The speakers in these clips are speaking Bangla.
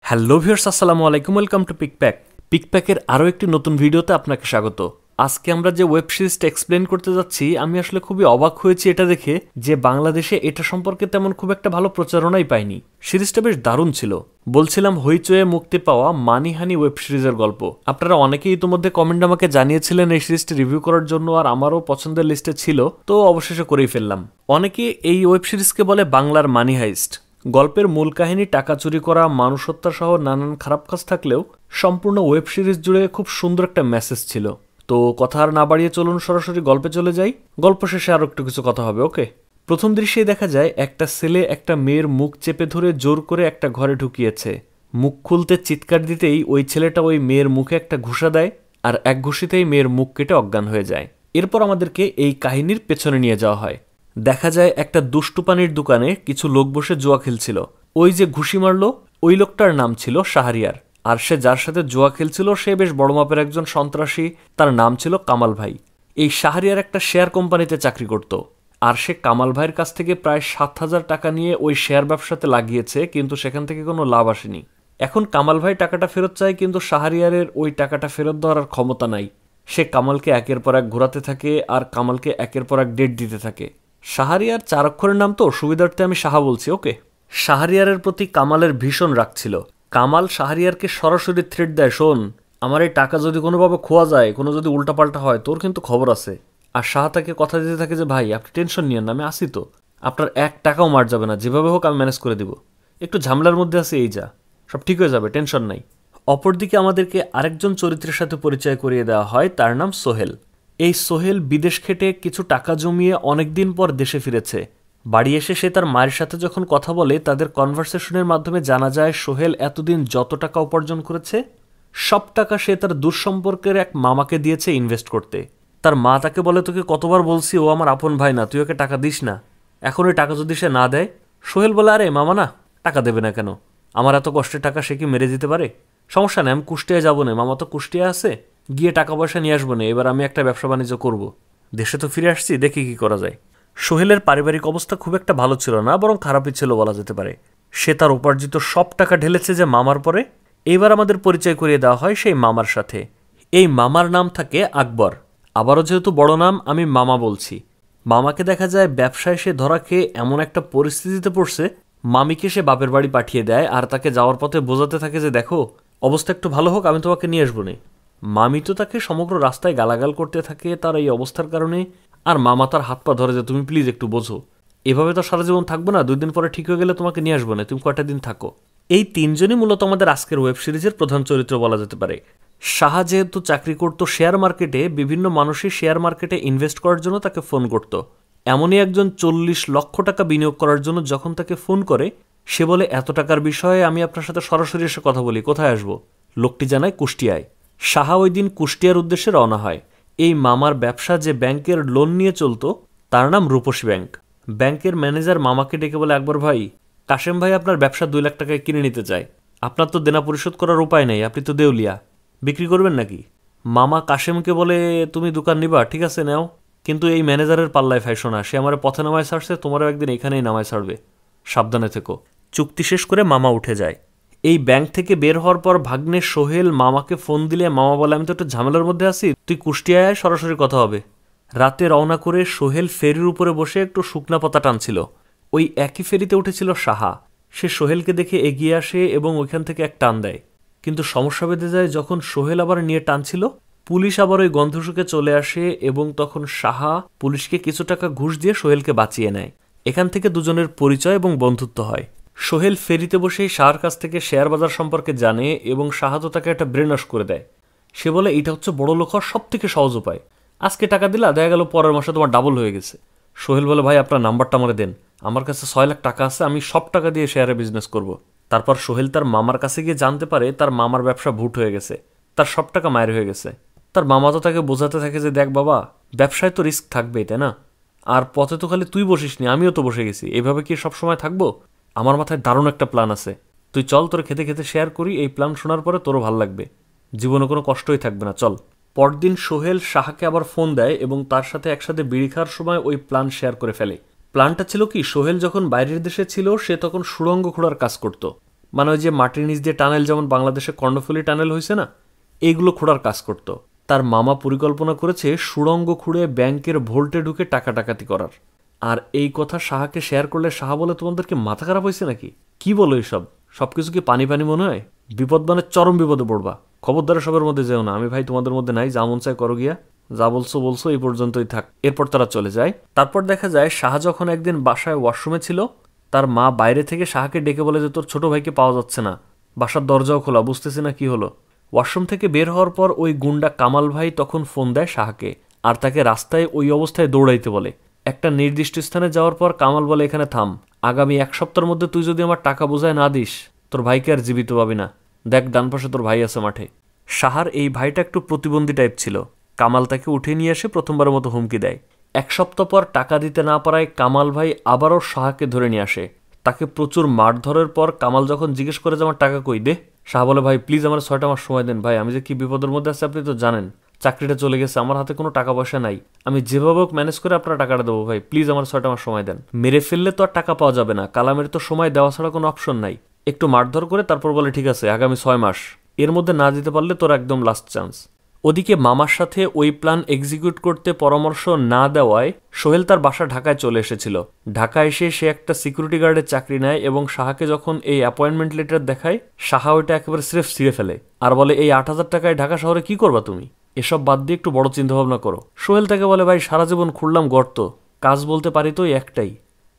হ্যালো ভিউয়ার্স, আসসালামু আলাইকুম। Welcome to পিকপ্যাক। পিকপ্যাকের আরও একটি নতুন ভিডিওতে আপনাকে স্বাগত। আজকে আমরা যে ওয়েব সিরিজটা এক্সপ্লেন করতে যাচ্ছি, আমি আসলে খুবই অবাক হয়েছি এটা দেখে যে বাংলাদেশে এটা সম্পর্কে তেমন খুব একটা ভালো প্রচারণাই পাইনি। সিরিজটা বেশ দারুণ ছিল। বলছিলাম হইচয়ে মুক্তি পাওয়া মানিহানি ওয়েব সিরিজের গল্প। আপনারা অনেকেই ইতিমধ্যে কমেন্ট আমাকে জানিয়েছিলেন এই সিরিজটি রিভিউ করার জন্য, আর আমারও পছন্দের লিস্টে ছিল, তো অবশেষে করেই ফেললাম। অনেকে এই ওয়েব সিরিজকে বলে বাংলার মানি হাইস্ট। গল্পের মূল কাহিনী টাকা চুরি করা, মানুষ হত্যা সহ নানান খারাপ কাজ থাকলেও সম্পূর্ণ ওয়েব সিরিজ জুড়ে খুব সুন্দর একটা মেসেজ ছিল। তো কথা আর না বাড়িয়ে চলুন সরাসরি গল্পে চলে যাই। গল্প শেষে আরো একটু কিছু কথা হবে, ওকে? প্রথম দৃশ্যেই দেখা যায় একটা ছেলে একটা মেয়ের মুখ চেপে ধরে জোর করে একটা ঘরে ঢুকিয়েছে। মুখ খুলতে চিৎকার দিতেই ওই ছেলেটা ওই মেয়ের মুখে একটা ঘুষা দেয়, আর এক ঘুষিতেই মেয়ের মুখ কেটে অজ্ঞান হয়ে যায়। এরপর আমাদেরকে এই কাহিনীর পেছনে নিয়ে যাওয়া হয়। দেখা যায় একটা দুষ্টু পানির দোকানে কিছু লোক বসে জুয়া খেলছিল। ওই যে ঘুষি মারলো, ওই লোকটার নাম ছিল শাহরিয়ার। আর সে যার সাথে জুয়া খেলছিল সে বেশ বড় মাপের একজন সন্ত্রাসী, তার নাম ছিল কামাল ভাই। এই শাহরিয়ার একটা শেয়ার কোম্পানিতে চাকরি করত, আর সে কামাল ভাইয়ের কাছ থেকে প্রায় 7,000 টাকা নিয়ে ওই শেয়ার ব্যবসাতে লাগিয়েছে, কিন্তু সেখান থেকে কোনো লাভ আসেনি। এখন কামাল ভাই টাকাটা ফেরত চায়, কিন্তু শাহরিয়ারের ওই টাকাটা ফেরত দেওয়ার আর ক্ষমতা নাই। সে কামালকে একের পর এক ঘোরাতে থাকে, আর কামালকে একের পর এক ডেট দিতে থাকে। শাহরিয়ার 4 অক্ষরের নাম, তো সুবিধার্থে আমি সাহা বলছি, ওকে? শাহরিয়ারের প্রতি কামালের ভীষণ রাগ ছিল। কামাল শাহরিয়ারকে সরাসরি থ্রেট দেয়, শোন, আমার এই টাকা যদি কোনোভাবে খোয়া যায়, কোনো যদি উল্টাপাল্টা হয়, তোর কিন্তু খবর আছে। আর শাহ তাকে কথা দিতে থাকে যে ভাই আপনি টেনশন নিয়েন না, আমি আসি তো, আপনার 1 টাকাও মার যাবে না, যেভাবে হোক আমি ম্যানেজ করে দিব। একটু ঝামেলার মধ্যে আছে, এই যা, সব ঠিক হয়ে যাবে, টেনশন নাই। অপরদিকে আমাদেরকে আরেকজন চরিত্রের সাথে পরিচয় করিয়ে দেওয়া হয়, তার নাম সোহেল। এই সোহেল বিদেশ খেটে কিছু টাকা জমিয়ে অনেকদিন পর দেশে ফিরেছে। বাড়ি এসে সে তার মায়ের সাথে যখন কথা বলে, তাদের কনভারসেশনের মাধ্যমে জানা যায় সোহেল এতদিন যত টাকা উপার্জন করেছে সব টাকা সে তার দূরসম্পর্কের এক মামাকে দিয়েছে ইনভেস্ট করতে। তার মা তাকে বলে, তোকে কতবার বলছি, ও আমার আপন ভাই না, তুই ওকে টাকা দিস না। এখন ওই টাকা যদি সে না দেয়, সোহেল বলে, আরে মামা না, টাকা দেবে না কেন, আমার এত কষ্টের টাকা সে কি মেরে দিতে পারে? সমস্যা নেই, আমি কুষ্টিয়ায় যাবো না, মামা তো কুষ্টিয়া আছে, গিয়ে টাকা পয়সা নিয়ে আসবো না, এবার আমি একটা ব্যবসা বাণিজ্য করব। দেশে তো ফিরে আসছি, দেখি কি করা যায়। সোহেলের পারিবারিক অবস্থা খুব একটা ভালো ছিল না, বরং খারাপই ছিল বলা যেতে পারে। সে তার উপার্জিত সব টাকা ঢেলেছে যে মামার পরে। এইবার আমাদের পরিচয় করিয়ে দেওয়া হয় সেই মামার সাথে। এই মামার নাম থাকে আকবর। আবারও যেহেতু বড় নাম, আমি মামা বলছি। মামাকে দেখা যায় ব্যবসায় সে ধরা খেয়ে এমন একটা পরিস্থিতিতে পড়ছে, মামিকে সে বাপের বাড়ি পাঠিয়ে দেয়, আর তাকে যাওয়ার পথে বোঝাতে থাকে যে দেখো, অবস্থা একটু ভালো হোক, আমি তোমাকে নিয়ে আসবো না। মামি তো তাকে সমগ্র রাস্তায় গালাগাল করতে থাকে তার এই অবস্থার কারণে, আর মামা তার হাত পা ধরে যে তুমি প্লিজ একটু বোঝো, এভাবে তো সারা জীবন থাকবো না, 2 দিন পরে ঠিক হয়ে গেলে তোমাকে নিয়ে আসবো না, তুমি কয়টা দিন থাকো। এই 3জনই মূলত আমাদের আজকের ওয়েব সিরিজের প্রধান চরিত্র বলা যেতে পারে। শাহ যেহেতু চাকরি করত শেয়ার মার্কেটে, বিভিন্ন মানুষই শেয়ার মার্কেটে ইনভেস্ট করার জন্য তাকে ফোন করত। এমনই একজন 40 লক্ষ টাকা বিনিয়োগ করার জন্য যখন তাকে ফোন করে, সে বলে এত টাকার বিষয়ে আমি আপনার সাথে সরাসরি এসে কথা বলি, কোথায় আসবো? লোকটি জানায় কুষ্টিয়ায়। শাহ ওই দিন কুষ্টিয়ার উদ্দেশ্যে রওনা হয়। এই মামার ব্যবসা যে ব্যাংকের লোন নিয়ে চলতো, তার নাম রূপসী ব্যাংক। ব্যাংকের ম্যানেজার মামাকে ডেকে বলে, আকবর ভাই, কাশেম ভাই আপনার ব্যবসা 2 লাখ টাকায় কিনে নিতে চায়, আপনার তো দেনা পরিশোধ করার উপায় নেই, আপনি তো দেউলিয়া, বিক্রি করবেন নাকি? মামা কাশেমকে বলে, তুমি দোকান নিবা, ঠিক আছে নাও, কিন্তু এই ম্যানেজারের পাল্লায় ফাইসো না, সে আমার পথে নামায় ছাড়ছে, তোমারও একদিন এখানেই নামায় ছাড়বে, সাবধানে থেকো। চুক্তি শেষ করে মামা উঠে যায়। এই ব্যাংক থেকে বের হওয়ার পর ভাগ্নে সোহেল মামাকে ফোন দিলে মামা বলে, আমি তো একটু ঝামেলার মধ্যে আছি, তুই কুষ্টিয়ায় সরাসরি কথা হবে। রাতে রওনা করে সোহেল ফেরির উপরে বসে একটু শুকনা পাতা টানছিল। ওই একই ফেরিতে উঠেছিল সাহা। সে সোহেলকে দেখে এগিয়ে আসে এবং ওইখান থেকে এক টান দেয়, কিন্তু সমস্যা বেঁধে যায় যখন সোহেল আবার নিয়ে টানছিল। পুলিশ আবার ওই গন্ধ শুকে চলে আসে এবং তখন সাহা পুলিশকে কিছু টাকা ঘুষ দিয়ে সোহেলকে বাঁচিয়ে নেয়। এখান থেকে দুজনের পরিচয় এবং বন্ধুত্ব হয়। সোহেল ফেরিতে বসেই শাহর কাছ থেকে শেয়ার বাজার সম্পর্কে জানে এবং শাহা তো তাকে একটা ব্রেন ওয়াশ করে দেয়। সে বলে, এটা হচ্ছে বড় লোক হওয়ার সব থেকে সহজ উপায়, আজকে টাকা দিলা, দেখা গেল পরের মাসে তোমার ডাবল হয়ে গেছে। সোহেল বলে, ভাই আপনার নাম্বারটা আমারে দেন, আমার কাছে 6 লাখ টাকা আছে, আমি সব টাকা দিয়ে শেয়ারে বিজনেস করব। তারপর সোহেল তার মামার কাছে গিয়ে জানতে পারে তার মামার ব্যবসা ভুট হয়ে গেছে, তার সব টাকা মায়ের হয়ে গেছে। তার মামা তো তাকে বোঝাতে থাকে যে দেখ বাবা, ব্যবসায় তো রিস্ক থাকবেই, তাই না? আর পথে তো খালি তুই বসিস নি, আমিও তো বসে গেছি, এভাবে কি সব সময় থাকবো? আমার মাথায় দারুণ একটা প্ল্যান আছে, তুই চল, তোর খেতে খেতে শেয়ার করি, এই প্ল্যান শোনার পরে তোরও ভাল লাগবে, জীবনে কোনো কষ্টই থাকবে না, চল। পরদিন সোহেল শাহকে আবার ফোন দেয় এবং তার সাথে একসাথে বিড়ি খাওয়ার সময় ওই প্ল্যান শেয়ার করে ফেলে। প্ল্যানটা ছিল কি, সোহেল যখন বাইরের দেশে ছিল সে তখন সুড়ঙ্গ খোঁড়ার কাজ করত, মানে ওই যে মাটির নিচ দিয়ে টানেল, যেমন বাংলাদেশে কর্ণফুলী টানেল হয়েছে না, এইগুলো খোঁড়ার কাজ করত। তার মামা পরিকল্পনা করেছে সুড়ঙ্গ খুঁড়ে ব্যাংকের ভোল্টে ঢুকে টাকা ডাকাতি করার। আর এই কথা শাহকে শেয়ার করলে শাহ বলে, তোমাদেরকে মাথা খারাপ হয়েছে নাকি? কি বলো এইসব? সবকিছু কি পানি পানি মনে হয়? বিপদ মানে চরম বিপদে পড়বা। খবরদার সবের মধ্যে যেও না। আমি ভাই তোমাদের মধ্যে নাই, যা মন চায় করো গিয়া। যা বলছো বলছো, এই পর্যন্তই থাক। এরপর তারা চলে যায়। তারপর দেখা যায় শাহ যখন একদিন বাসায় ওয়াশরুমে ছিল, তার মা বাইরে থেকে শাহকে ডেকে বলে যে তোর ছোট ভাইকে পাওয়া যাচ্ছে না, বাসার দরজাও খোলা, বুঝতেছি না কি হলো। ওয়াশরুম থেকে বের হওয়ার পর ওই গুন্ডা কামাল ভাই তখন ফোন দেয় শাহকে, আর তাকে রাস্তায় ওই অবস্থায় দৌড়াইতে বলে। একটা নির্দিষ্ট স্থানে যাওয়ার পর কামাল বলে, এখানে থাম, আগামী 1 সপ্তাহের মধ্যে তুই যদি আমার টাকা বোঝায় না দিস, তোর ভাইকে আর জীবিত পাবি না। দেখ ডান পাশে তোর ভাই আছে মাঠে। শাহার এই ভাইটা একটু প্রতিবন্ধী টাইপ ছিল। কামাল তাকে উঠে নিয়ে এসে প্রথমবারের মতো হুমকি দেয়। 1 সপ্তাহ পর টাকা দিতে না পারায় কামাল ভাই আবারও শাহকে ধরে নিয়ে আসে। তাকে প্রচুর মারধরের পর কামাল যখন জিজ্ঞেস করে যে আমার টাকা কই দে, শাহ বলে, ভাই প্লিজ আমার 6টা মাস সময় দেন, ভাই আমি যে কি বিপদের মধ্যে আছি আপনি তো জানেন, চাকরিটা চলে গেছে, আমার হাতে কোনো টাকা পয়সা নাই, আমি যেভাবে ম্যানেজ করে আপনার টাকাটা দেবো, ভাই প্লিজ আমার 6টা মাস সময় দেন। মেরে ফেললে তো আর টাকা পাওয়া যাবে না, কালামের তো সময় দেওয়া ছাড়া কোনো অপশন নাই। একটু মারধর করে তারপর বলে, ঠিক আছে আগামী 6 মাস, এর মধ্যে না দিতে পারলে তোর একদম লাস্ট চান্স। ওদিকে মামার সাথে ওই প্ল্যান এক্সিকিউট করতে পরামর্শ না দেওয়ায় সোহেল তার বাসা ঢাকায় চলে এসেছিল। ঢাকায় এসে সে একটা সিকিউরিটি গার্ডের চাকরি নেয় এবং শাহকে যখন এই অ্যাপয়েন্টমেন্ট লেটার দেখায়, শাহ ওইটা একেবারে স্রেফ ছিঁড়ে ফেলে আর বলে, এই 8,000 টাকায় ঢাকা শহরে কি করবা তুমি? এসব বাদ দিয়ে একটু বড় চিন্তাভাবনা করো। সোহেল তাকে বলে, ভাই সারা জীবন খুঁড়লাম গর্ত, কাজ বলতে পারি তো একটাই,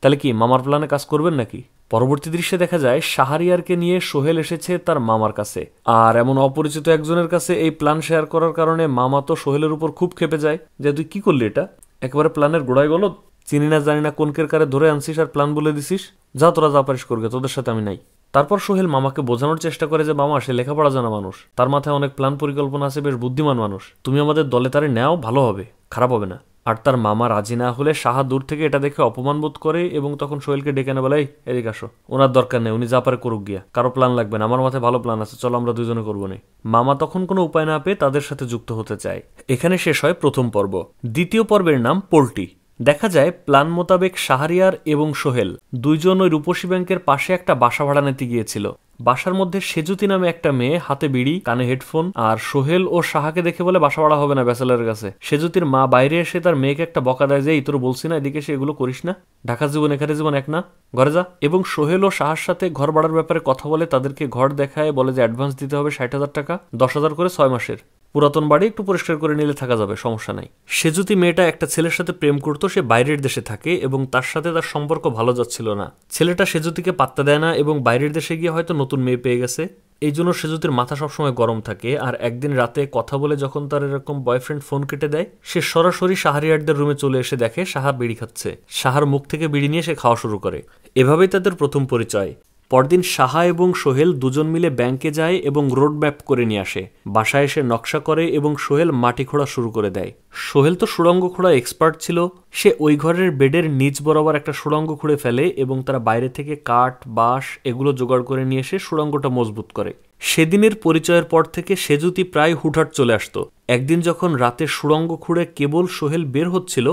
তাহলে কি মামার প্ল্যানে কাজ করবেন নাকি? পরবর্তী দৃশ্যে দেখা যায় শাহরিয়ারকে নিয়ে সোহেল এসেছে তার মামার কাছে, আর এমন অপরিচিত একজনের কাছে এই প্ল্যান শেয়ার করার কারণে মামা তো সোহেলের উপর খুব ক্ষেপে যায় যে তুই কি করলি, এটা একেবারে প্ল্যানের গোড়ায় গেল, চিনি না জানি না কোন কারে ধরে আনছিস আর প্ল্যান বলে দিছিস, যা তোরা যা পারিস করবে, তোদের সাথে আমি নাই। তারপর সোহেল মামাকে বোঝানোর চেষ্টা করে যে মামা সে লেখাপড়া জানা মানুষ, তার মাথায় অনেক প্ল্যান পরিকল্পনা আছে, বেশ বুদ্ধিমান মানুষ, তুমি আমাদের দলে তারে নেও, ভালো হবে, খারাপ হবে না। আর তার মামা রাজি না হলে শাহ দূর থেকে এটা দেখে অপমান বোধ করে এবং তখন সোহেলকে ডেকে এনে বলে, এদিকে আসো, ওনার দরকার নেই, উনি যা পারে করুক গিয়া, কারো প্ল্যান লাগবে না, আমার মাথায় ভালো প্ল্যান আছে, চলো আমরা দুজনে করবো না। মামা তখন কোনো উপায় না পেয়ে তাদের সাথে যুক্ত হতে চায়। এখানে শেষ হয় প্রথম পর্ব। দ্বিতীয় পর্বের নাম পোল্ট্রি। দেখা যায় প্ল্যান মোতাবেক শাহরিয়ার এবং সোহেল দুইজন ওই রূপসী ব্যাংকের পাশে একটা বাসা ভাড়া নিতে গিয়েছিল। বাসার মধ্যে সেজুতি নামে একটা মেয়ে, হাতে বিড়ি, কানে হেডফোন, আর সোহেল ও শাহকে দেখে বলে বাসা ভাড়া হবে না ব্যাচেলারের কাছে। সেজুতির মা বাইরে এসে তার মেয়েকে একটা বকা দেয় যে, এই তোর বলছি না এদিকে সে এগুলো করিস না, ঢাকার জীবন এখানে জীবন এক না, ঘরে যা। এবং সোহেল ও শাহর সাথে ঘর ভাড়ার ব্যাপারে কথা বলে তাদেরকে ঘর দেখায়, বলে যে অ্যাডভান্স দিতে হবে 60,000 টাকা, 10,000 করে 6 মাসের, পুরাতন বাড়ি একটু পরিষ্কার করে নিলে থাকা যাবে, সমস্যা নাই। সেজুতি মেয়েটা একটা ছেলের সাথে প্রেম করতো, সে বাইরের দেশে থাকে এবং তার সাথে তার সম্পর্ক ভালো যাচ্ছিল না। ছেলেটা সেজুতিকে পাত্তা দেয় না এবং বাইরের দেশে গিয়ে হয়তো নতুন মেয়ে পেয়ে গেছে, এই জন্য সেজুতির মাথা সবসময় গরম থাকে। আর একদিন রাতে কথা বলে যখন তার এরকম বয়ফ্রেন্ড ফোন কেটে দেয়, সে সরাসরি শাহরিয়ারদের রুমে চলে এসে দেখে শাহা বিড়ি খাচ্ছে। শাহার মুখ থেকে বিড়ি নিয়ে সে খাওয়া শুরু করে। এভাবেই তাদের প্রথম পরিচয়। পরদিন শাহা এবং সোহেল দুজন মিলে ব্যাংকে যায় এবং রোড ম্যাপ করে নিয়ে আসে। বাসায় এসে নকশা করে এবং সোহেল মাটি খোঁড়া শুরু করে দেয়। সোহেল তো সুড়ঙ্গ খোঁড়া এক্সপার্ট ছিল, সে ওই ঘরের বেডের নিচ বরাবর একটা সুড়ঙ্গ খুঁড়ে ফেলে এবং তারা বাইরে থেকে কাঠ, বাঁশ এগুলো জোগাড় করে নিয়ে এসে সুড়ঙ্গটা মজবুত করে। সেদিনের পরিচয়ের পর থেকে সেজুতি প্রায় হুটহাট চলে আসতো। একদিন যখন রাতে সুড়ঙ্গ খুঁড়ে কেবল সোহেল বের হচ্ছিল,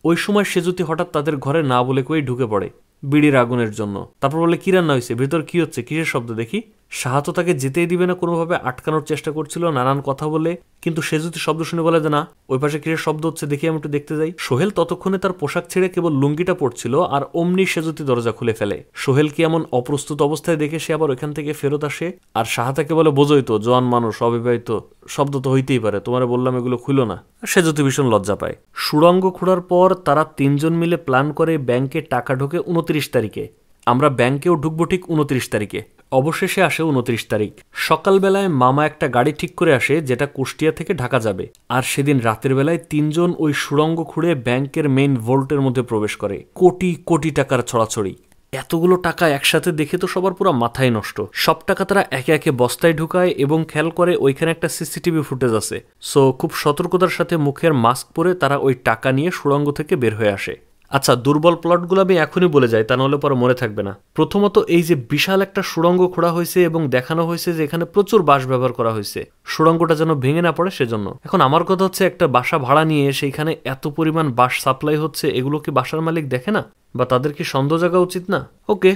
ওই সময় সেজুতি হঠাৎ তাদের ঘরে না বলে কই ঢুকে পড়ে বিড়ির আগুনের জন্য। তারপর বলে, কি রান্না হয়েছে, ভিতর কি হচ্ছে, কিসের শব্দ দেখি। শাহ তো তাকে যেতেই দিবে না, কোনোভাবে আটকানোর চেষ্টা করছিল নানান কথা বলে, কিন্তু সে যদি শব্দ শুনে বলে যে না, ওই পাশে কিসের শব্দ হচ্ছে দেখি, আমি একটু দেখতে যাই। সোহেল ততক্ষণে তার পোশাক ছেড়ে কেবল লুঙ্গিটা পড়ছিল আর অমনি সেজুতি দরজা খুলে ফেলে। সোহেলকে এমন অপ্রস্তুত অবস্থায় দেখে সে আবার ওইখান থেকে ফেরত আসে আর শাহ তাকে বলে, বোঝোই তো জোয়ান মানুষ, অবিবাহিত, শব্দ তো হইতেই পারে, তোমারে বললাম এগুলো খুলো না। সেজুতি ভীষণ লজ্জা পায়। সুড়ঙ্গ খোঁড়ার পর তারা তিনজন মিলে প্ল্যান করে ব্যাংকে টাকা ঢোকে 29 তারিখে। আমরা ব্যাংকেও ঢুকবো ঠিক 29 তারিখে। অবশেষে আসে 29 তারিখ। সকালবেলায় মামা একটা গাড়ি ঠিক করে আসে যেটা কুষ্টিয়া থেকে ঢাকা যাবে। আর সেদিন রাতের বেলায় তিনজন ওই সুড়ঙ্গ খুঁড়ে ব্যাংকের মেইন ভোল্টের মধ্যে প্রবেশ করে। কোটি কোটি টাকার ছড়াছড়ি। এতগুলো টাকা একসাথে দেখে তো সবার পুরো মাথায় নষ্ট। সব টাকা তারা একে একে বস্তায় ঢুকায় এবং খেয়াল করে ওইখানে একটা সিসিটিভি ফুটেজ আছে। সো খুব সতর্কতার সাথে মুখের মাস্ক পরে তারা ওই টাকা নিয়ে সুড়ঙ্গ থেকে বের হয়ে আসে। আচ্ছা, দুর্বল প্লটগুলো আমি এখনই বলে যাই, তা নাহলে পরে মনে থাকবে না। প্রথমত, এই যে বিশাল একটা সুড়ঙ্গ খোঁড়া হয়েছে এবং দেখানো হয়েছে যে এখানে প্রচুর বাঁশ ব্যবহার করা হয়েছে, সুড়ঙ্গটা যেন ভেঙে না পড়ে সেজন্য। এখন আমার কথা হচ্ছে, একটা বাসা ভাড়া নিয়ে সেইখানে এত পরিমাণ বাঁশ সাপ্লাই হচ্ছে, এগুলো কি বাসার মালিক দেখে না, বা তাদের কি সন্দেহ জাগা উচিত না? ওকে,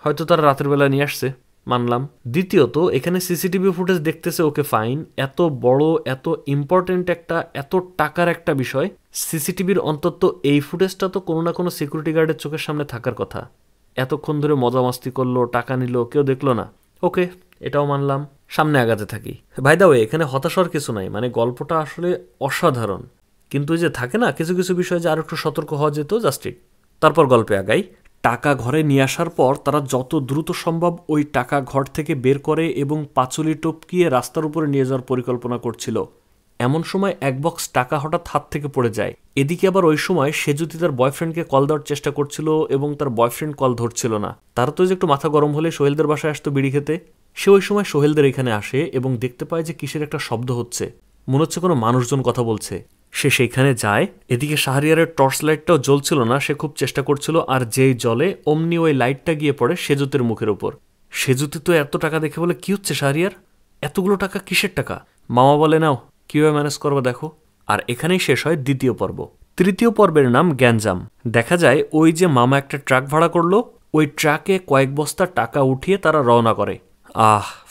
হয়তো তারা রাতের বেলা নিয়ে আসছে, মানলাম। দ্বিতীয়ত এখানে সিসিটিভি ফুটেজ দেখতেছে, ওকে ফাইন, এত বড় এত ইম্পর্টেন্ট একটা এত টাকার একটা বিষয়, সিসিটিভির অন্তত এই ফুটেজটা তো কোনো না কোনো সিকিউরিটি গার্ডের চোখের সামনে থাকার কথা। এতক্ষণ ধরে মজা মাস্তি করলো, টাকা নিল, কেউ দেখলো না, ওকে এটাও মানলাম, সামনে আগাতে থাকি। ভাই দা ওয়ে এখানে হতাশার কিছু নাই, মানে গল্পটা আসলে অসাধারণ, কিন্তু যে থাকে না কিছু কিছু বিষয় যে আর একটু সতর্ক হওয়া যেত, জাস্ট ইট। তারপর গল্পে আগাই। টাকা ঘরে নিয়ে আসার পর তারা যত দ্রুত সম্ভব ওই টাকা ঘর থেকে বের করে এবং পাঁচুলি টপকিয়ে রাস্তার উপরে নিয়ে যাওয়ার পরিকল্পনা করছিল। এমন সময় এক বক্স টাকা হঠাৎ হাত থেকে পড়ে যায়। এদিকে আবার ওই সময় সেজুতি তার বয়ফ্রেন্ডকে কল দেওয়ার চেষ্টা করছিল এবং তার বয়ফ্রেন্ড কল ধরছিল না। তার তো যে একটু মাথা গরম হলে সোহেলদের বাসায় আসতো বিড়ি খেতে। সে ওই সময় সোহেলদের এখানে আসে এবং দেখতে পায় যে কিসের একটা শব্দ হচ্ছে, মনে হচ্ছে কোনো মানুষজন কথা বলছে। সে সেইখানে যায়। এদিকে শাহরিয়ারের টর্চ লাইটটাও জ্বলছিল না, সে খুব চেষ্টা করছিল, আর যেই জলে অমনি ওই লাইটটা গিয়ে পড়ে সেজুতির মুখের উপর। সেজুতি তো এত টাকা দেখে বলে, কি হচ্ছে শাহরিয়ার, এতগুলো টাকা কিসের টাকা? মামা বলে, নাও কিভাবে ম্যানেজ করবো দেখো। আর এখানেই শেষ হয় দ্বিতীয় পর্ব। তৃতীয় পর্বের নাম গ্যাঞ্জাম। দেখা যায় ওই যে মামা একটা ট্রাক ভাড়া করলো, ওই ট্রাকে কয়েক বস্তা টাকা উঠিয়ে তারা রওনা করে।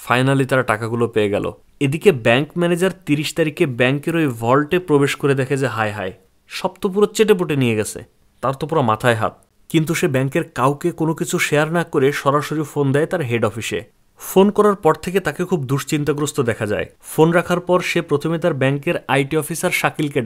ফাইনালি তারা টাকাগুলো পেয়ে গেল। এদিকে ব্যাংক ম্যানেজার 30 তারিখে ব্যাংকের ওই ভল্টে প্রবেশ করে দেখে যে হায় হায়, সব তো পুরো চেটেপুটে নিয়ে গেছে, তার তো পুরো মাথায় হাত। কিন্তু সে ব্যাংকের কাউকে কোনো কিছু শেয়ার না করে সরাসরি ফোন দেয় তার হেড অফিসে। ফোন করার পর থেকে তাকে খুব দুশ্চিন্তাগ্রস্ত দেখা যায়। ফোন রাখার পর সে প্রথমে তার ব্যাংকের আইটি অফিসার শাকিলকে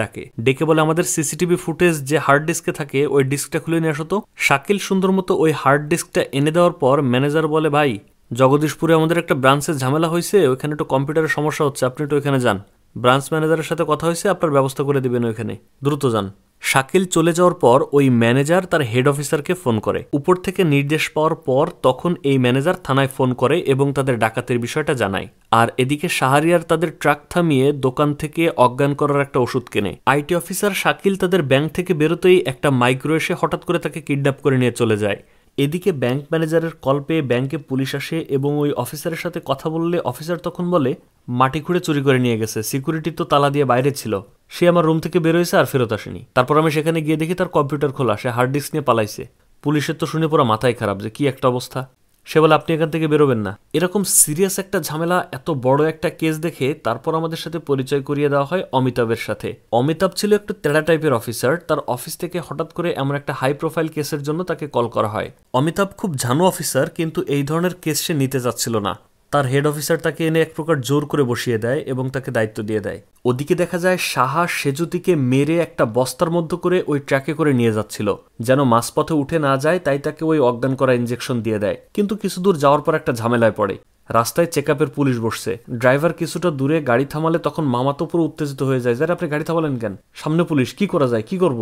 ডেকে বলে, আমাদের সিসিটিভি ফুটেজ যে হার্ড ডিস্কে থাকে ওই ডিস্কটা খুলে নিয়ে আসো তো। শাকিল সুন্দর মতো ওই হার্ড ডিস্কটা এনে দেওয়ার পর ম্যানেজার বলে, ভাই জগদীশপুরে আমাদের একটা ব্রাঞ্চের ঝামেলা হয়েছে, ওইখানে একটু কম্পিউটারের সমস্যা হচ্ছে, আপনি একটু ওইখানে যান, ব্রাঞ্চ ম্যানেজারের সাথে কথা হয়েছে, আপনার ব্যবস্থা করে দিবেন ওইখানে, দ্রুত যান। শাকিল চলে যাওয়ার পর ওই ম্যানেজার তার হেড অফিসারকে ফোন করে। উপর থেকে নির্দেশ পাওয়ার পর তখন এই ম্যানেজার থানায় ফোন করে এবং তাদের ডাকাতের বিষয়টা জানায়। আর এদিকে শাহরিয়ার তাদের ট্রাক থামিয়ে দোকান থেকে অজ্ঞান করার একটা ওষুধ কেনে। আইটি অফিসার শাকিল তাদের ব্যাংক থেকে বেরোতেই একটা মাইক্রো এসে হঠাৎ করে তাকে কিডন্যাপ করে নিয়ে চলে যায়। এদিকে ব্যাংক ম্যানেজারের কল পেয়ে ব্যাংকে পুলিশ আসে এবং ওই অফিসারের সাথে কথা বললে অফিসার তখন বলে, মাটি খুঁড়ে চুরি করে নিয়ে গেছে, সিকিউরিটি তো তালা দিয়ে বাইরে ছিল, সে আমার রুম থেকে বেরোয়েছে আর ফেরত আসেনি। তারপর আমি সেখানে গিয়ে দেখি তার কম্পিউটার খোলা, সে হার্ড ডিস্ক নিয়ে পালাইছে। পুলিশের তো শুনে পুরো মাথায় খারাপ যে কি একটা অবস্থা। সে বলে, আপনি এখান থেকে বেরোবেন না। এরকম সিরিয়াস একটা ঝামেলা, এত বড় একটা কেস দেখে তারপর আমাদের সাথে পরিচয় করিয়ে দেওয়া হয় অমিতাভের সাথে। অমিতাভ ছিল একটু তেড়া টাইপের অফিসার। তার অফিস থেকে হঠাৎ করে এমন একটা হাই প্রোফাইল কেসের জন্য তাকে কল করা হয়। অমিতাভ খুব ঝানু অফিসার, কিন্তু এই ধরনের কেস সে নিতে যাচ্ছিল না। তার হেড অফিসার তাকে এনে এক প্রকার জোর করে বসিয়ে দেয় এবং তাকে দায়িত্ব দিয়ে দেয়। ওদিকে দেখা যায় সাহা সেজুতিকে মেরে একটা বস্তার মধ্যে করে ওই ট্রাকে করে নিয়ে যাচ্ছিল, যেন মাঝপথে উঠে না যায়, তাই তাকে ওই অজ্ঞান করা ইঞ্জেকশন দিয়ে দেয়। কিন্তু কিছু দূর যাওয়ার পর একটা ঝামেলায় পড়ে। রাস্তায় চেকআপের পুলিশ বসছে, ড্রাইভার কিছুটা দূরে গাড়ি থামালে তখন মামা তো পুরো উত্তেজিত হয়ে যায়, যারা আপনি গাড়ি থামালেন কেন, সামনে পুলিশ, কি করা যায়, কি করব।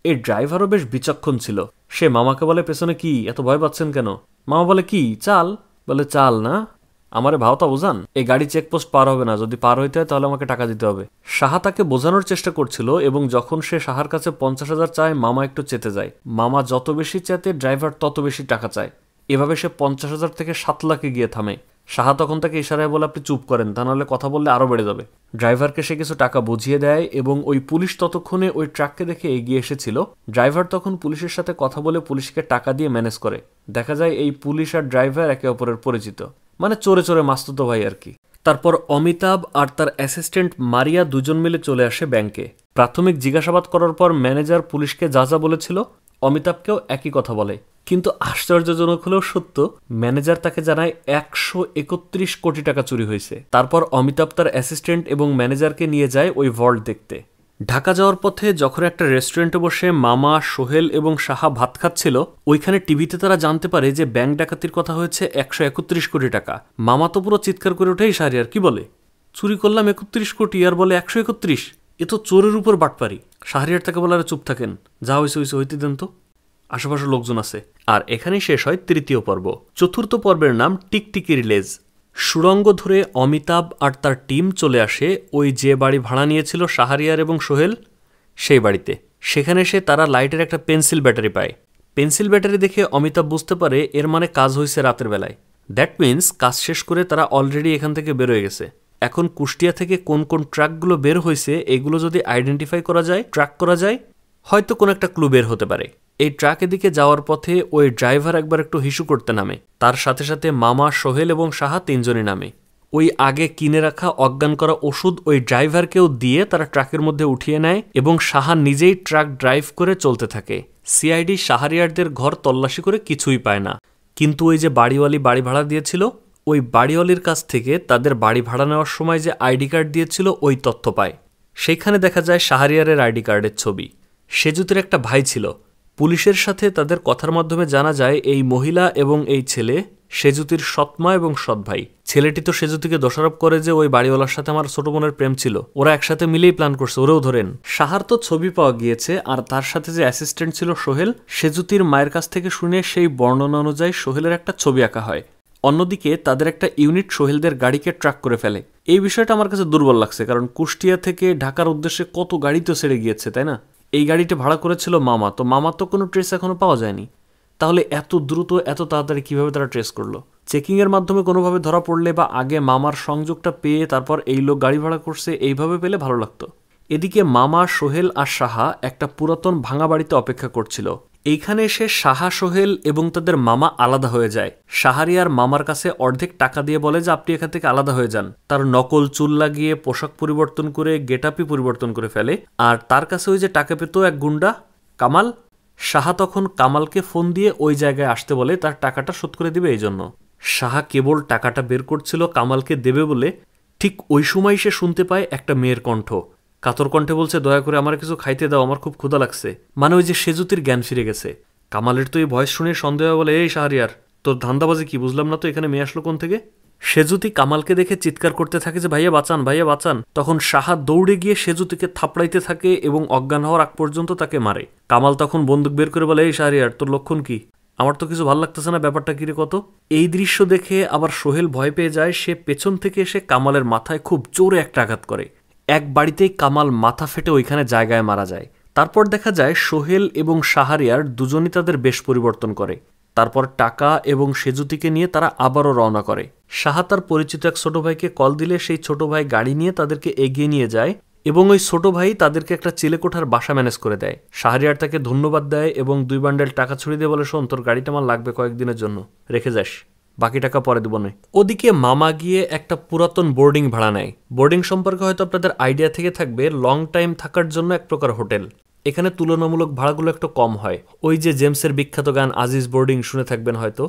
এই ড্রাইভারও বেশ বিচক্ষণ ছিল, সে মামাকে বলে, পেছনে কি এত ভয় পাচ্ছেন কেন? মামা বলে, কি চাল? বলে, চাল না, আমারে ভাওতা বোঝান, এই গাড়ি চেকপোস্ট পার হবে না, যদি পার হইতে হয় তাহলে আমাকে টাকা দিতে হবে। সাহা তাকে বোঝানোর চেষ্টা করছিল এবং যখন সে সাহার কাছে 50,000 চায়, মামা একটু চেতে যায়। মামা যত বেশি চেতে ড্রাইভার তত বেশি টাকা চায়। এভাবে সে 50,000 থেকে 7 লাখে গিয়ে থামে। সাহা তখন তাকে ইশারায় বলে, আপনি চুপ করেন, তা নাহলে কথা বললে আরো বেড়ে যাবে। ড্রাইভারকে সে কিছু টাকা বুঝিয়ে দেয় এবং ওই পুলিশ ততক্ষণে ওই ট্রাককে দেখে এগিয়ে এসেছিল। ড্রাইভার তখন পুলিশের সাথে কথা বলে পুলিশকে টাকা দিয়ে ম্যানেজ করে। দেখা যায় এই পুলিশ আর ড্রাইভার একে অপরের পরিচিত, মানে চোরে চোরে মাস্তুতো ভাই আর কি। তারপর অমিতাভ আর তার অ্যাসিস্ট্যান্ট মারিয়া দুজন মিলে চলে আসে ব্যাংকে। প্রাথমিক জিজ্ঞাসাবাদ করার পর ম্যানেজার পুলিশকে যা যা বলেছিল অমিতাভকেও একই কথা বলে, কিন্তু আশ্চর্যজনক হলেও সত্য, ম্যানেজার তাকে জানায় 131 কোটি টাকা চুরি হয়েছে। তারপর অমিতাভ তার অ্যাসিস্ট্যান্ট এবং ম্যানেজারকে নিয়ে যায় ওই ভল্ট দেখতে। ঢাকা যাওয়ার পথে যখন একটা রেস্টুরেন্টে বসে মামা, সোহেল এবং সাহা ভাত খাচ্ছিল, ওইখানে টিভিতে তারা জানতে পারে যে ব্যাংক ডাকাতির কথা হয়েছে 131 কোটি টাকা। মামা তো পুরো চিৎকার করে ওঠেই, শাহরিয়ার কি বলে, চুরি করলাম 31 কোটি আর বলে 131, এ তো চোরের উপর বাটপারি। শাহরিয়ার তাকে বলে, চুপ থাকেন, যা হয়েছে হয়েছে, হইতে দেন তো, আশেপাশে লোকজন আছে। আর এখানেই শেষ হয় তৃতীয় পর্ব। চতুর্থ পর্বের নাম টিকটিকি রিলেজ। সুড়ঙ্গ ধরে অমিতাভ আর তার টিম চলে আসে ওই যে বাড়ি ভাড়া নিয়েছিল শাহরিয়ার এবং সোহেল, সেই বাড়িতে। সেখানে এসে তারা লাইটের একটা পেন্সিল ব্যাটারি পায়। পেন্সিল ব্যাটারি দেখে অমিতাভ বুঝতে পারে এর মানে কাজ হয়েছে রাতের বেলায়। দ্যাট মিন্স কাজ শেষ করে তারা অলরেডি এখান থেকে বেরোয় গেছে। এখন কুষ্টিয়া থেকে কোন কোন ট্রাকগুলো বের হয়েছে এগুলো যদি আইডেন্টিফাই করা যায়, ট্র্যাক করা যায়, হয়তো কোনো একটা ক্লু বের হতে পারে। এই ট্রাকের দিকে যাওয়ার পথে ওই ড্রাইভার একবার একটু হিসু করতে নামে, তার সাথে সাথে মামা, সোহেল এবং সাহা তিনজনই নামে। ওই আগে কিনে রাখা অজ্ঞান করা ওষুধ ওই ড্রাইভারকেও দিয়ে তারা ট্রাকের মধ্যে উঠিয়ে নেয় এবং সাহা নিজেই ট্রাক ড্রাইভ করে চলতে থাকে। সিআইডি শাহরিয়ারদের ঘর তল্লাশি করে কিছুই পায় না, কিন্তু ওই যে বাড়িওয়ালি বাড়ি ভাড়া দিয়েছিল, ওই বাড়িওয়ালির কাছ থেকে তাদের বাড়ি ভাড়া নেওয়ার সময় যে আইডি কার্ড দিয়েছিল ওই তথ্য পায়। সেইখানে দেখা যায় শাহরিয়ারের আইডি কার্ডের ছবি। সেজুতের একটা ভাই ছিল। পুলিশের সাথে তাদের কথার মাধ্যমে জানা যায় এই মহিলা এবং এই ছেলে সেজুতির সৎমা এবং সৎ ভাই। ছেলেটি তো সেজুতিকে দোষারোপ করে যে ওই বাড়িওয়ালার সাথে আমার ছোট বোনের প্রেম ছিল, ওরা একসাথে মিলেই প্ল্যান করছে, ওরেও ধরেন। সাহার তো ছবি পাওয়া গিয়েছে, আর তার সাথে যে অ্যাসিস্ট্যান্ট ছিল সোহেল, সেজুতির মায়ের কাছ থেকে শুনে সেই বর্ণনা অনুযায়ী সোহেলের একটা ছবি আঁকা হয়। অন্যদিকে তাদের একটা ইউনিট সোহেলদের গাড়িকে ট্র্যাক করে ফেলে। এই বিষয়টা আমার কাছে দুর্বল লাগছে, কারণ কুষ্টিয়া থেকে ঢাকার উদ্দেশ্যে কত গাড়ি তো ছেড়ে গিয়েছে, তাই না? এই গাড়িটা ভাড়া করেছিল মামা, তো মামার তো কোনো ট্রেস এখনো পাওয়া যায়নি। তাহলে এত দ্রুত এত তাড়াতাড়ি কিভাবে তারা ট্রেস করলো? চেকিংয়ের মাধ্যমে কোনোভাবে ধরা পড়লে বা আগে মামার সংযোগটা পেয়ে তারপর এই লোক গাড়ি ভাড়া করছে, এইভাবে পেলে ভালো লাগতো। এদিকে মামা, সোহেল আর সাহা একটা পুরাতন ভাঙা বাড়িতে অপেক্ষা করছিল। এইখানে এসে সাহা, সোহেল এবং তাদের মামা আলাদা হয়ে যায়। শাহরিয়ার মামার কাছে অর্ধেক টাকা দিয়ে বলে যে আপনি এখান থেকে আলাদা হয়ে যান। তার নকল চুল লাগিয়ে পোশাক পরিবর্তন করে গেটআপই পরিবর্তন করে ফেলে। আর তার কাছে ওই যে টাকা পেত এক গুন্ডা কামাল, সাহা তখন কামালকে ফোন দিয়ে ওই জায়গায় আসতে বলে, তার টাকাটা শোধ করে দিবে এই জন্য। সাহা কেবল টাকাটা বের করছিল কামালকে দেবে বলে, ঠিক ওই সময় সে শুনতে পায় একটা মেয়ের কণ্ঠ। কাতর কণ্ঠে বলছে, দয়া করে আমার কিছু খাইতে দাও, আমার খুব ক্ষুধা লাগছে। মানে ওই যে সেজুতির জ্ঞান ফিরে গেছে। কামালের তো এই ভয়েস শুনে সন্দেহ বলে, এই শাহরিয়ার, তোর ধান্দাবাজি কি? বুঝলাম না তো, এখানে মেয়ে আসলো কোন থেকে? সেজুতি কামালকে দেখে চিৎকার করতে থাকে যে ভাইয়া বাঁচান, ভাইয়া বাঁচান। তখন সাহা দৌড়ে গিয়ে সেজুতিকে থাপড়াইতে থাকে এবং অজ্ঞান হওয়ার আগ পর্যন্ত তাকে মারে। কামাল তখন বন্দুক বের করে বলে, এই শাহরিয়ার, তোর লক্ষণ কি? আমার তো কিছু ভালো লাগতেছে না, ব্যাপারটা কিরে কত? এই দৃশ্য দেখে আবার সোহেল ভয় পেয়ে যায়। সে পেছন থেকে এসে কামালের মাথায় খুব জোরে একটা আঘাত করে। এক বাড়িতেই কামাল মাথা ফেটে ওইখানে জায়গায় মারা যায়। তারপর দেখা যায় সোহেল এবং শাহরিয়ার দুজনই তাদের বেশ পরিবর্তন করে। তারপর টাকা এবং সেজুতিকে নিয়ে তারা আবারও রওনা করে। সাহা তার পরিচিত এক ছোট ভাইকে কল দিলে সেই ছোট ভাই গাড়ি নিয়ে তাদেরকে এগিয়ে নিয়ে যায় এবং ওই ছোট ভাই তাদেরকে একটা চিলেকোঠার বাসা ম্যানেজ করে দেয়। শাহরিয়ার তাকে ধন্যবাদ দেয় এবং 2 বান্ডেল টাকা ছড়িয়ে দিয়ে বলে, শোন, তোর গাড়িটা আমার লাগবে কয়েকদিনের জন্য, রেখে যাস, বাকি টাকা পরে দেব না। ওদিকে মামা গিয়ে একটা পুরাতন বোর্ডিং ভাড়া নেয়। বোর্ডিং সম্পর্কে হয়তো আপনাদের আইডিয়া থেকে থাকবে, লং টাইম থাকার জন্য এক প্রকার হোটেল। এখানে তুলনামূলক ভাড়াগুলো একটু কম হয়। ওই যে জেমসের বিখ্যাত গান আজিজ বোর্ডিং শুনে থাকবেন হয়তো,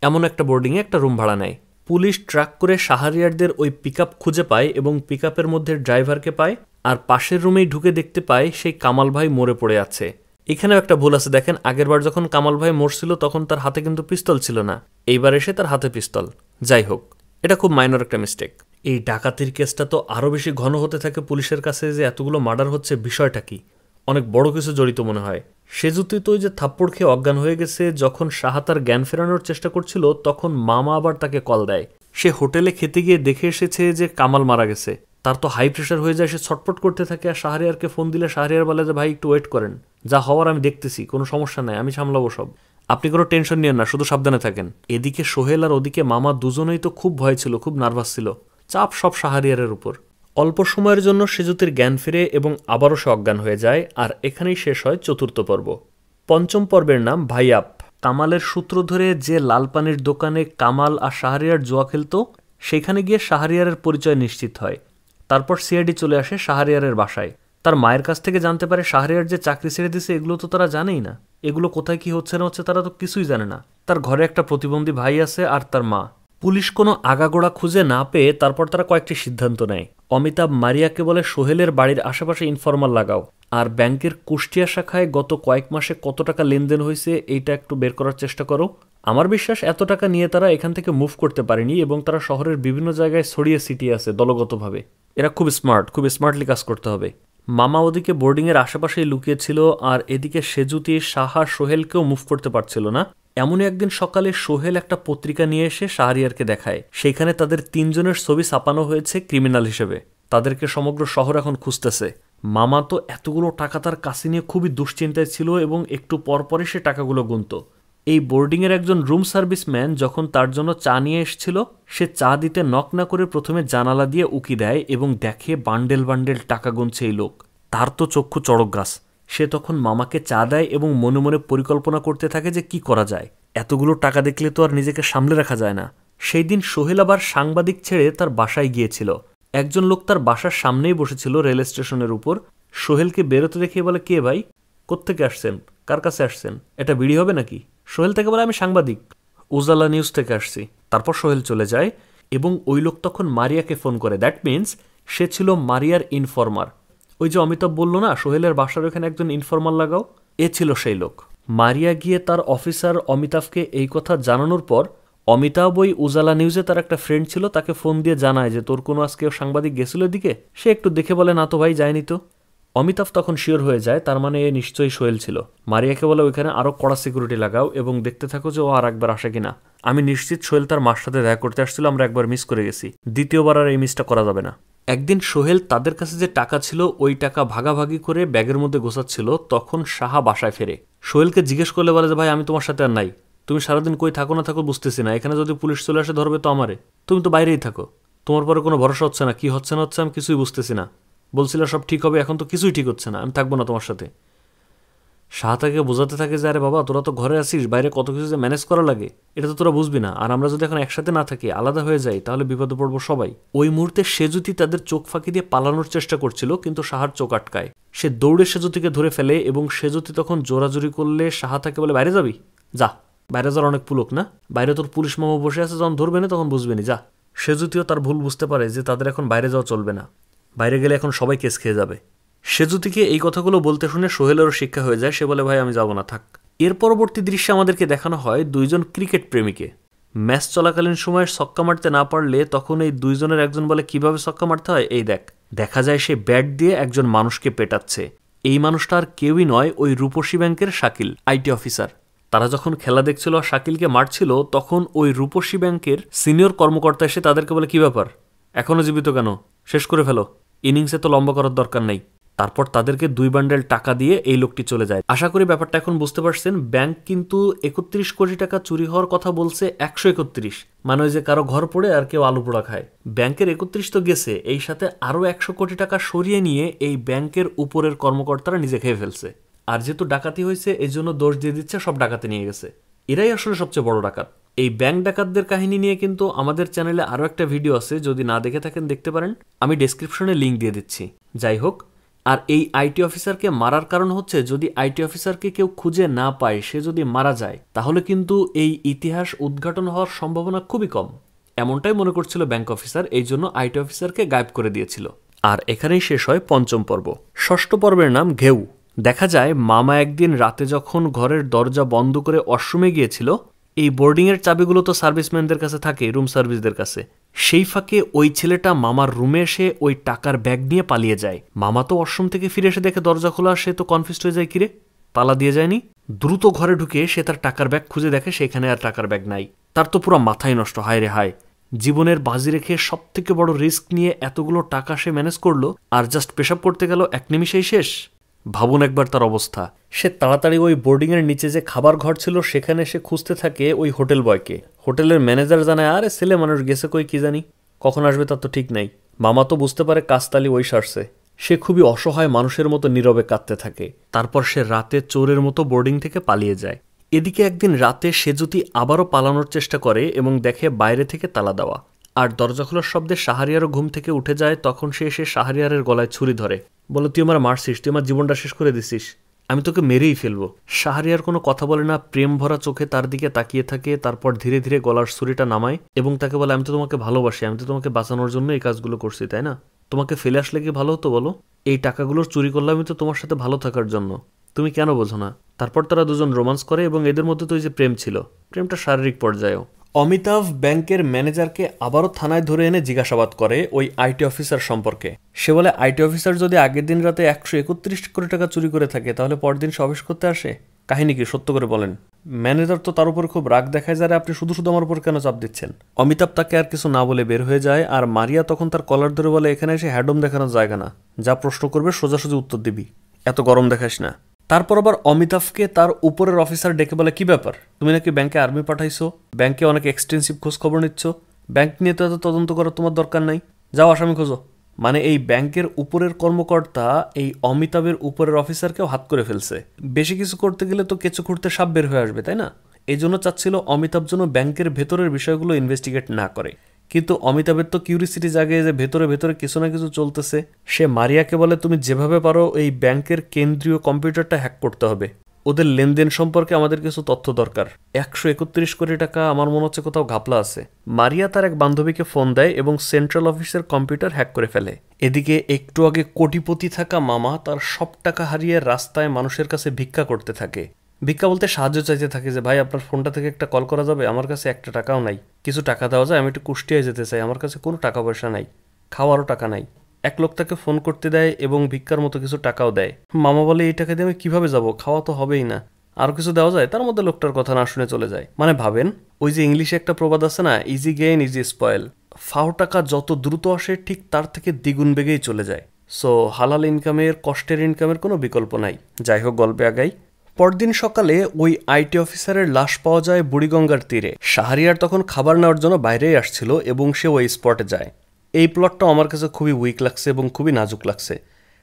এমন একটা বোর্ডিংয়ে একটা রুম ভাড়া নেয়। পুলিশ ট্র্যাক করে শাহরিয়ারদের ওই পিকআপ খুঁজে পায় এবং পিকআপের মধ্যে ড্রাইভারকে পায়, আর পাশের রুমেই ঢুকে দেখতে পায় সেই কামাল ভাই মরে পড়ে আছে। এখানেও একটা ভুল আছে, দেখেন, আগেরবার যখন কামাল ভাই মরছিল তখন তার হাতে কিন্তু পিস্তল ছিল না, এইবার এসে তার হাতে পিস্তল। যাই হোক, এটা খুব মাইনর একটা মিস্টেক। এই ডাকাতির কেসটা তো আরও বেশি ঘন হতে থাকে পুলিশের কাছে, যে এতগুলো মার্ডার হচ্ছে, বিষয়টা কি? অনেক বড় কিছু জড়িত মনে হয়। সেজুতি তো ওই যে থাপ্পড় খেয়ে অজ্ঞান হয়ে গেছে। যখন সাহা তার জ্ঞান ফেরানোর চেষ্টা করছিল তখন মামা আবার তাকে কল দেয়। সে হোটেলে খেতে গিয়ে দেখে এসেছে যে কামাল মারা গেছে। তার তো হাই প্রেশার হয়ে যায়, সে ছটপট করতে থাকে। আর শাহরিয়ারকে ফোন দিলে শাহরিয়ার বলে যে ভাই একটু ওয়েট করেন, যা হওয়ার আমি দেখতেছি, কোনো সমস্যা নাই, আমি সামলাবো সব, আপনি কোনো টেনশন নিয়েন না, শুধু সাবধানে থাকেন। এদিকে সোহেল আর ওদিকে মামা দুজনেই তো খুব ভয় ছিল, খুব নার্ভাস ছিল। চাপ সব শাহরিয়ারের উপর। অল্প সময়ের জন্য সেজুতির জ্ঞান ফিরে এবং আবারও সে অজ্ঞান হয়ে যায়। আর এখানেই শেষ হয় 4র্থ পর্ব। 5ম পর্বের নাম ভাইয়াপ। কামালের সূত্র ধরে যে লাল পানির দোকানে কামাল আর শাহরিয়ার জুয়া খেলতো, সেখানে গিয়ে শাহরিয়ারের পরিচয় নিশ্চিত হয়। তারপর সিআইডি চলে আসে শাহরিয়ারের বাসায়। তার মায়ের কাছ থেকে জানতে পারে শাহরিয়ার যে চাকরি ছেড়ে দিছে এগুলো তো তারা জানেই না, এগুলো কোথায় কি হচ্ছে না হচ্ছে তারা তো কিছুই জানে না। তার ঘরে একটা প্রতিবন্ধী ভাই আছে আর তার মা। পুলিশ কোনো আগাগোড়া খুঁজে না পেয়ে তারপর তারা কয়েকটি সিদ্ধান্ত নেয়। অমিতাভ মারিয়াকে বলে সোহেলের বাড়ির আশেপাশে ইনফরমাল লাগাও, আর ব্যাংকের কুষ্টিয়া শাখায় গত কয়েক মাসে কত টাকা লেনদেন হয়েছে এইটা একটু বের করার চেষ্টা করো। আমার বিশ্বাস এত টাকা নিয়ে তারা এখান থেকে মুভ করতে পারেনি এবং তারা শহরের বিভিন্ন জায়গায় ছড়িয়ে ছিটিয়ে আছে দলগতভাবে। এরা খুব স্মার্টলি কাজ করতে হবে। মামা ওদিকে বোর্ডিংয়ের আশেপাশেই লুকিয়েছিল, আর এদিকে সেজুতি, সাহা, সোহেলকেও মুভ করতে পারছিল না। এমনই একদিন সকালে সোহেল একটা পত্রিকা নিয়ে এসে শাহরিয়ারকে দেখায়। সেখানে তাদের 3 জনের ছবি ছাপানো হয়েছে ক্রিমিনাল হিসেবে। তাদেরকে সমগ্র শহর এখন খুঁজতেছে। মামা তো এতগুলো টাকা তার কাছে নিয়ে খুবই দুশ্চিন্তায় ছিল এবং একটু পরপরই সে টাকাগুলো গুনত। এই বোর্ডিংয়ের একজন রুম সার্ভিসম্যান যখন তার জন্য চা নিয়ে এসেছিল, সে চা দিতে নক না করে প্রথমে জানালা দিয়ে উকি দেয় এবং দেখে বান্ডেল বান্ডেল টাকা গুনছে এই লোক। তার তো চক্ষু চড়ক গাছ। সে তখন মামাকে চা দেয় এবং মনে মনে পরিকল্পনা করতে থাকে যে কি করা যায়। এতগুলো টাকা দেখলে তো আর নিজেকে সামলে রাখা যায় না। সেই দিন সোহেল আবার সাংবাদিক ছেড়ে তার বাসায় গিয়েছিল। একজন লোক তার বাসার সামনেই বসেছিল রেল স্টেশনের উপর। সোহেলকে বেরোতে দেখে বলে, কে ভাই, কোত্থেকে আসছেন, কার কাছে আসছেন, এটা বিড়ি হবে নাকি? সোহেল থেকে বলে, আমি সাংবাদিক, উজালা নিউজ থেকে আসছি। তারপর সোহেল চলে যায় এবং ওই লোক তখন মারিয়াকে ফোন করে। দ্যাট মিনস সে ছিল মারিয়ার ইনফর্মার। ওই যে অমিতাভ বলল না সোহেলের বাসার ওখানে একজন ইনফর্মার লাগাও, এ ছিল সেই লোক। মারিয়া গিয়ে তার অফিসার অমিতাভকে এই কথা জানানোর পর অমিতাভ ওই উজালা নিউজে তার একটা ফ্রেন্ড ছিল, তাকে ফোন দিয়ে জানায় যে তোর কোনো আজকে সাংবাদিক গেছিল এদিকে। সে একটু দেখে বলে, না তো ভাই, যায়নি তো। অমিতাভ তখন শিওর হয়ে যায়, তার মানে এ নিশ্চয়ই সোহেল ছিল। মারিয়াকে বলে, ওইখানে আরও কড়া সিকিউরিটি লাগাও এবং দেখতে থাকো যে ও আর একবার আসে কিনা। আমি নিশ্চিত সোহেল তার মার সাথে দেখা করতে আসছিল, আমরা একবার মিস করে গেছি, দ্বিতীয়বার আর এই মিসটা করা যাবে না। একদিন সোহেল তাদের কাছে যে টাকা ছিল ওই টাকা ভাগাভাগি করে ব্যাগের মধ্যে গোছাচ্ছিল, তখন সাহা বাসায় ফেরে। সোহেলকে জিজ্ঞেস করলে বলে যে, ভাই আমি তোমার সাথে আর নাই, তুমি সারাদিন কই থাকো না থাকো বুঝতেছি না, এখানে যদি পুলিশ চলে আসে ধরবে তো আমারে, তুমি তো বাইরেই থাকো, তোমার পরে কোনো ভরসা হচ্ছে না, কি হচ্ছে না হচ্ছে আমি কিছুই বুঝতেছি না, বলছিল সব ঠিক হবে, এখন তো কিছুই ঠিক হচ্ছে না, আমি থাকবো না তোমার সাথে। শাহাতাকে বোঝাতে থাকে যে, আরে বাবা তোরা তো ঘরে আসিস, বাইরে কত কিছু যে ম্যানেজ করা লাগে এটা তো তোরা বুঝবি না, আর আমরা যদি এখন একসাথে না থাকি, আলাদা হয়ে যাই, তাহলে বিপদে পড়বো সবাই। ওই মুহূর্তে সেজুতি তাদের চোখ ফাঁকি দিয়ে পালানোর চেষ্টা করছিল, কিন্তু শাহার চোখ আটকায়। সে দৌড়ে সেজুতিকে ধরে ফেলে এবং সেজুতি তখন জোরাজুরি করলে শাহাতাকে বলে, বাইরে যাবি, যা, বাইরে যাওয়ার অনেক পুলক না, বাইরে তোর পুলিশ মামা বসে আছে, যখন ধরবে না তখন বুঝবে না, যা। সেজুতিও তার ভুল বুঝতে পারে যে তাদের এখন বাইরে যাওয়া চলবে না, বাইরে গেলে এখন সবাই কেস খেয়ে যাবে। সেজুতিকে এই কথাগুলো বলতে শুনে সোহেলেরও শিক্ষা হয়ে যায়, সে বলে, ভাই আমি যাব না, থাক। এর পরবর্তী দৃশ্যে আমাদেরকে দেখানো হয় দুইজন ক্রিকেট প্রেমীকে। ম্যাচ চলাকালীন সময় ছক্কা মারতে না পারলে তখন এই দুইজনের একজন বলে, কিভাবে ছক্কা মারতে হয় এই দেখ। দেখা যায় সে ব্যাট দিয়ে একজন মানুষকে পেটাচ্ছে। এই মানুষটা আর কেউই নয়, ওই রূপসী ব্যাংকের শাকিল, আইটি অফিসার। তারা যখন খেলা দেখছিল আর শাকিলকে মারছিল, তখন ওই রূপসী ব্যাংকের সিনিয়র কর্মকর্তা এসে তাদেরকে বলে, কি ব্যাপার, এখনও জীবিত কেন, শেষ করে ফেলো, ইনিংসে তো লম্বা করার দরকার নেই। তারপর তাদেরকে 2 বান্ডেল টাকা দিয়ে এই লোকটি চলে যায়। আশা করি ব্যাপারটা এখন বুঝতে পারছেন। ব্যাংক কিন্তু 31 কোটি টাকা চুরি হওয়ার কথা বলছে, 131, মানে ওই যে কারো ঘর পড়ে আর কেউ আলু পোড়া খায়। ব্যাংকের 31 তো গেছে, এই সাথে আরো 100 কোটি টাকা সরিয়ে নিয়ে এই ব্যাংকের উপরের কর্মকর্তারা নিজে খেয়ে ফেলছে। আর যেহেতু ডাকাতি হয়েছে এই জন্য দোষ দিয়ে দিচ্ছে সব ডাকাতে নিয়ে গেছে, এরাই আসলে সবচেয়ে বড় ডাকাত। এই ব্যাংক ডাকাতদের কাহিনী নিয়ে কিন্তু আমাদের চ্যানেলে আরও একটা ভিডিও আছে, যদি না দেখে থাকেন দেখতে পারেন, আমি ডেসক্রিপশনে লিঙ্ক দিয়ে দিচ্ছি। যাই হোক, আর এই আইটি অফিসারকে মারার কারণ হচ্ছে, যদি আইটি অফিসারকে কেউ খুঁজে না পায়, সে যদি মারা যায়, তাহলে কিন্তু এই ইতিহাস উদ্ঘাটন হওয়ার সম্ভাবনা খুবই কম। এমনটাই মনে করছিল ব্যাংক অফিসার, এই জন্য আইটি অফিসারকে গায়েব করে দিয়েছিল। আর এখানেই শেষ হয় 5ম পর্ব। 6ষ্ঠ পর্বের নাম ঘেউ। দেখা যায় মামা একদিন রাতে যখন ঘরের দরজা বন্ধ করে ওয়াশরুমে গিয়েছিল, এই বোর্ডিংয়ের চাবিগুলো তো সার্ভিসম্যানদের কাছে থাকে, রুম সার্ভিসদের কাছে, সেই ফাঁকে ওই ছেলেটা মামার রুমে এসে ওই টাকার ব্যাগ নিয়ে পালিয়ে যায়। মামা তো ওয়াশরুম থেকে ফিরে এসে দেখে দরজা খোলা, সে তো কনফিউজড হয়ে যায়, কিরে তালা দিয়ে যায়নি। দ্রুত ঘরে ঢুকে সে তার টাকার ব্যাগ খুঁজে দেখে সেখানে আর টাকার ব্যাগ নাই। তার তো পুরো মাথায় নষ্ট, হায় রে হায়, জীবনের বাজি রেখে সব থেকে বড় রিস্ক নিয়ে এতগুলো টাকা সে ম্যানেজ করলো, আর জাস্ট পেশাব করতে গেল 1 নিমিষেই শেষ। ভাবুন একবার তার অবস্থা। সে তাড়াতাড়ি ওই বোর্ডিংয়ের নিচে যে খাবার ঘর ছিল সেখানে সে খুঁজতে থাকে ওই হোটেল বয়কে। হোটেলের ম্যানেজার জানায়, আরে ছেলে মানুষ গেছে কই কি জানি, কখন আসবে তার তো ঠিক নাই। মামা তো বুঝতে পারে কাজতালি ওই সারছে। সে খুবই অসহায় মানুষের মতো নীরবে কাঁদতে থাকে। তারপর সে রাতে চোরের মতো বোর্ডিং থেকে পালিয়ে যায়। এদিকে একদিন রাতে সেজুতি আবারও পালানোর চেষ্টা করে এবং দেখে বাইরে থেকে তালা দেওয়া, আর দরজা খোলার শব্দে শাহরিয়ারও ঘুম থেকে উঠে যায়। তখন সে এসে শাহরিয়ারের গলায় ছুরি ধরে, বলে, তুই আমার মারছিস, তুই আমার জীবনটা শেষ করে দিছিস, আমি তোকে মেরেই ফেলবো। শাহরিয়ার কোনো কথা বলে না, প্রেম ভরা চোখে তার দিকে তাকিয়ে থাকে। তারপর ধীরে ধীরে গলার ছুরিটা নামায় এবং তাকে বলে, আমি তো তোমাকে ভালোবাসি, আমি তো তোমাকে বাঁচানোর জন্য এই কাজগুলো করছি, তাই না? তোমাকে ফেলে আসলে কি ভালো হতো বলো? এই টাকাগুলোর চুরি করলাম আমি তো তোমার সাথে ভালো থাকার জন্য, তুমি কেন বোঝো না? তারপর তারা দুজন রোমান্স করে এবং এদের মধ্যে তো ওই যে প্রেম ছিল, প্রেমটা শারীরিক পর্যায়েও। অমিতাভ ব্যাংকের ম্যানেজারকে আবারও থানায় ধরে এনে জিজ্ঞাসাবাদ করে ওই আইটি অফিসার সম্পর্কে। সে বলে, আইটি অফিসার যদি আগের দিন রাতে 131 কোটি টাকা চুরি করে থাকে, তাহলে পরদিন সে অফিস করতে আসে, কাহিনী কি, সত্য করে বলেন। ম্যানেজার তো তার উপর খুব রাগ দেখায়, যারা আপনি শুধু শুধু আমার উপর কেন চাপ দিচ্ছেন। অমিতাভ তাকে আর কিছু না বলে বের হয়ে যায়, আর মারিয়া তখন তার কলার ধরে বলে, এখানে এসে হ্যাডম দেখানোর জায়গা না, যা প্রশ্ন করবে সোজাসুজি উত্তর দিবি, এত গরম দেখাস না। তারপর আবার অমিতাভকে তার উপরের অফিসার ডেকে বলে, কি ব্যাপার, তুমি নাকি ব্যাংকে আর্মি পাঠাইছো, ব্যাংকে অনেক এক্সটেন্সিভ খোঁজ খবর নিচ্ছ, ব্যাংক নিয়ে তো এত তদন্ত করার তোমার দরকার নাই, যাও আসামি খোঁজো। মানে এই ব্যাংকের উপরের কর্মকর্তা এই অমিতাভের উপরের অফিসারকেও হাত করে ফেলছে। বেশি কিছু করতে গেলে তো কেঁচো খুঁড়তে সাপ বের হয়ে আসবে, তাই না? এই জন্য চাচ্ছিল অমিতাভ যেন ব্যাংকের ভেতরের বিষয়গুলো ইনভেস্টিগেট না করে। কিন্তু অমিতাভের তো কিউরিসিটি জাগে যে ভেতরে ভেতরে কিছু না কিছু চলতেছে। সে মারিয়াকে বলে, তুমি যেভাবে পারো এই ব্যাংকের কেন্দ্রীয় কম্পিউটারটা হ্যাক করতে হবে, ওদের লেনদেন সম্পর্কে আমাদের কিছু তথ্য দরকার। 131 কোটি টাকা আমার মনে হচ্ছে কোথাও ঘাপলা আছে। মারিয়া তার এক বান্ধবীকে ফোন দেয় এবং সেন্ট্রাল অফিসের কম্পিউটার হ্যাক করে ফেলে। এদিকে একটু আগে কোটিপতি থাকা মামা তার সব টাকা হারিয়ে রাস্তায় মানুষের কাছে ভিক্ষা করতে থাকে। ভিক্ষা বলতে সাহায্য চাইতে থাকে যে ভাই আপনার ফোনটা থেকে একটা কল করা যাবে, আমার কাছে একটা টাকাও নাই, কিছু টাকা দেওয়া যায়, আমি একটু কুষ্টিয়ায় যেতে চাই, আমার কাছে কোনো টাকা পয়সা নাই, খাওয়ারও টাকা নাই। এক লোক তাকে ফোন করতে দেয় এবং ভিক্ষার মতো কিছু টাকাও দেয়। মামা বলে এই টাকা দিয়ে আমি কিভাবে যাব, খাওয়া তো হবেই না, আরও কিছু দেওয়া যায়? তার মধ্যে লোকটার কথা না শুনে চলে যায়। মানে ভাবেন, ওই যে ইংলিশে একটা প্রবাদ আছে না, ইজি গেইন ইজি স্পয়েল। ফাও টাকা যত দ্রুত আসে ঠিক তার থেকে দ্বিগুণ বেগেই চলে যায়। সো হালাল ইনকামের কষ্টের ইনকামের কোনো বিকল্প নাই। যাই হোক, গল্পে আগাই। পরদিন সকালে ওই আইটি অফিসারের লাশ পাওয়া যায় বুড়িগঙ্গার তীরে। শাহরিয়ার তখন খাবার নেওয়ার জন্য বাইরেই আসছিল এবং সে ওই স্পটে যায়। এই প্লটটা আমার কাছে খুবই উইক লাগছে এবং খুবই নাজুক লাগছে।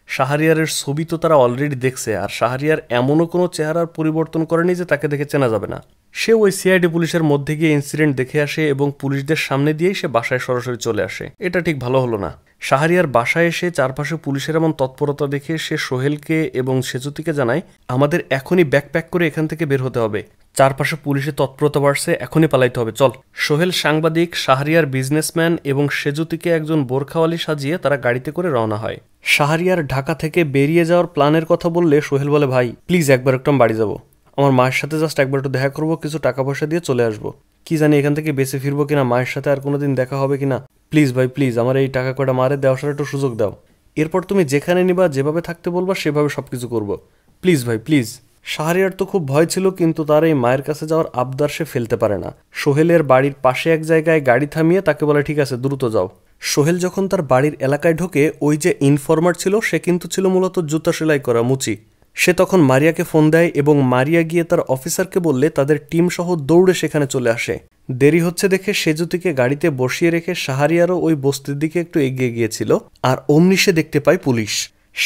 শাহরিয়ারের ছবি তো তারা অলরেডি দেখছে, আর শাহরিয়ার এমনও কোনো চেহারার পরিবর্তন করেনি যে তাকে দেখে চেনা যাবে না। সে ওই সিআইডি পুলিশের মধ্যে গিয়ে ইনসিডেন্ট দেখে আসে এবং পুলিশদের সামনে দিয়েই সে বাসায় সরাসরি চলে আসে। এটা ঠিক ভালো হলো না। শাহরিয়ার বাসায় এসে চারপাশে পুলিশের এমন তৎপরতা দেখে সে সোহেলকে এবং সেজুতিকে জানায়, আমাদের এখনই ব্যাকপ্যাক করে এখান থেকে বের হতে হবে, চারপাশে পুলিশের তৎপরতা বাড়ছে, এখনই পালাইতে হবে, চল। সোহেল সাংবাদিক, শাহরিয়ার বিজনেসম্যান এবং সেজুতিকে একজন বোরখাওয়ালি সাজিয়ে তারা গাড়িতে করে রওনা হয়। শাহরিয়ার ঢাকা থেকে বেরিয়ে যাওয়ার প্ল্যানের কথা বললে সোহেল বলে, ভাই প্লিজ একবার একটু বাড়ি যাবো, আমার মায়ের সাথে জাস্ট একবার একটু দেখা করবো, কিছু টাকা পয়সা দিয়ে চলে আসবো, কি জানি এখান থেকে বেঁচে ফিরবো কিনা, মায়ের সাথে আর কোনোদিন দেখা হবে কিনা, প্লিজ ভাই প্লিজ আমার এই টাকা কটা মারে দেওয়ার একটু সুযোগ দাও, এরপর তুমি যেখানে নিবা যেভাবে থাকতে বলবা সেভাবে সবকিছু করবো, প্লিজ ভাই প্লিজ। শাহরিয়ার তো খুব ভয় ছিল, কিন্তু তার এই মায়ের কাছে যাওয়ার আবদার সে ফেলতে পারে না। সোহেলের বাড়ির পাশে এক জায়গায় গাড়ি থামিয়ে তাকে বলে, ঠিক আছে দ্রুত যাও। সোহেল যখন তার বাড়ির এলাকায় ঢোকে, ওই যে ইনফরমার ছিল সে কিন্তু ছিল মূলত জুতা সেলাই করা মুচি। সে তখন মারিয়াকে ফোন দেয় এবং মারিয়া গিয়ে তার অফিসারকে বললে তাদের টিম সহ দৌড়ে সেখানে চলে আসে। দেরি হচ্ছে দেখে সেজুতিকে গাড়িতে বসিয়ে রেখে শাহরিয়ারও ওই বস্তির দিকে একটু এগিয়ে গিয়েছিল, আর অমনি সে দেখতে পায় পুলিশ।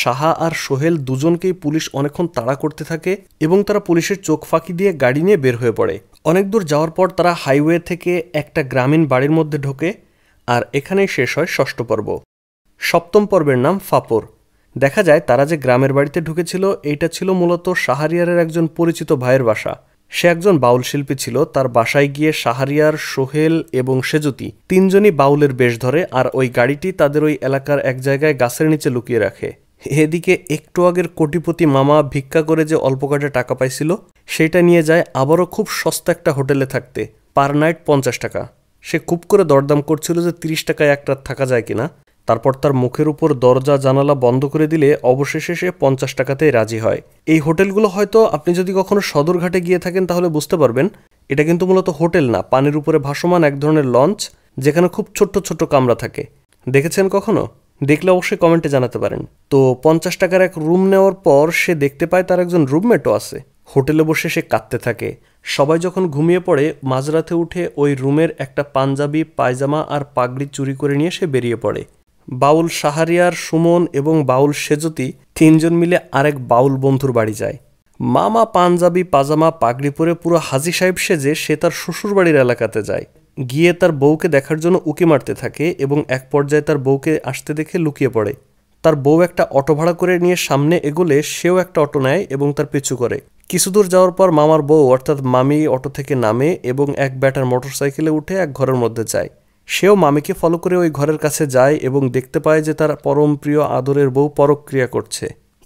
শাহা আর সোহেল দুজনকেই পুলিশ অনেকক্ষণ তাড়া করতে থাকে এবং তারা পুলিশের চোখ ফাঁকি দিয়ে গাড়ি নিয়ে বের হয়ে পড়ে। অনেক দূর যাওয়ার পর তারা হাইওয়ে থেকে একটা গ্রামীণ বাড়ির মধ্যে ঢোকে, আর এখানেই শেষ হয় ৬ষ্ঠ পর্ব। ৭ম পর্বের নাম ফাপর। দেখা যায় তারা যে গ্রামের বাড়িতে ঢুকেছিল এইটা ছিল মূলত শাহরিয়ারের একজন পরিচিত ভাইয়ের বাসা। সে একজন বাউল শিল্পী ছিল। তার বাসায় গিয়ে শাহরিয়ার, সোহেল এবং সেজুতি তিনজনই বাউলের বেশ ধরে, আর ওই গাড়িটি তাদের ওই এলাকার এক জায়গায় গাছের নিচে লুকিয়ে রাখে। এদিকে একটু আগের কোটিপতি মামা ভিক্ষা করে যে অল্প কটা টাকা পাইছিল সেটা নিয়ে যায় আবারও খুব সস্তা একটা হোটেলে থাকতে, পার নাইট 50 টাকা। সে খুব করে দরদাম করছিল যে 30 টাকায় এক রাত থাকা যায় কিনা। তারপর তার মুখের উপর দরজা জানালা বন্ধ করে দিলে অবশেষে সে 50 টাকাতেই রাজি হয়। এই হোটেলগুলো হয়তো আপনি যদি কখনো সদরঘাটে গিয়ে থাকেন তাহলে বুঝতে পারবেন, এটা কিন্তু মূলত হোটেল না, পানির উপরে ভাসমান এক ধরনের লঞ্চ, যেখানে খুব ছোট্ট ছোট্ট কামরা থাকে। দেখেছেন কখনো? দেখলে অবশ্যই কমেন্টে জানাতে পারেন। তো 50 টাকার এক রুম নেওয়ার পর সে দেখতে পায় তার একজন রুমমেটও আছে। হোটেলে বসে সে কাঁদতে থাকে। সবাই যখন ঘুমিয়ে পড়ে, মাঝরাতে উঠে ওই রুমের একটা পাঞ্জাবি, পায়জামা আর পাগড়ি চুরি করে নিয়ে সে বেরিয়ে পড়ে। বাউল শাহরিয়ার, সুমন এবং বাউল সেজতি তিনজন মিলে আরেক বাউল বন্ধুর বাড়ি যায়। মামা পাঞ্জাবি, পাজামা, পাগড়ি পরে পুরো হাজি সাহেব সেজে সে তার শ্বশুর বাড়ির এলাকাতে যায়। গিয়ে তার বউকে দেখার জন্য উকি মারতে থাকে এবং এক পর্যায়ে তার বউকে আসতে দেখে লুকিয়ে পড়ে। তার বউ একটা অটো ভাড়া করে নিয়ে সামনে এগোলে সেও একটা অটো নেয় এবং তার পিছু করে। কিছু দূর যাওয়ার পর মামার বউ অর্থাৎ মামি অটো থেকে নামে এবং এক ব্যাটার মোটরসাইকেলে উঠে এক ঘরের মধ্যে যায়। সেও মামিকে ফলো করে ওই ঘরের কাছে যায় এবং দেখতে পায় যে তার পরম প্রিয় আদরের বউ পরক্রিয়া করছে।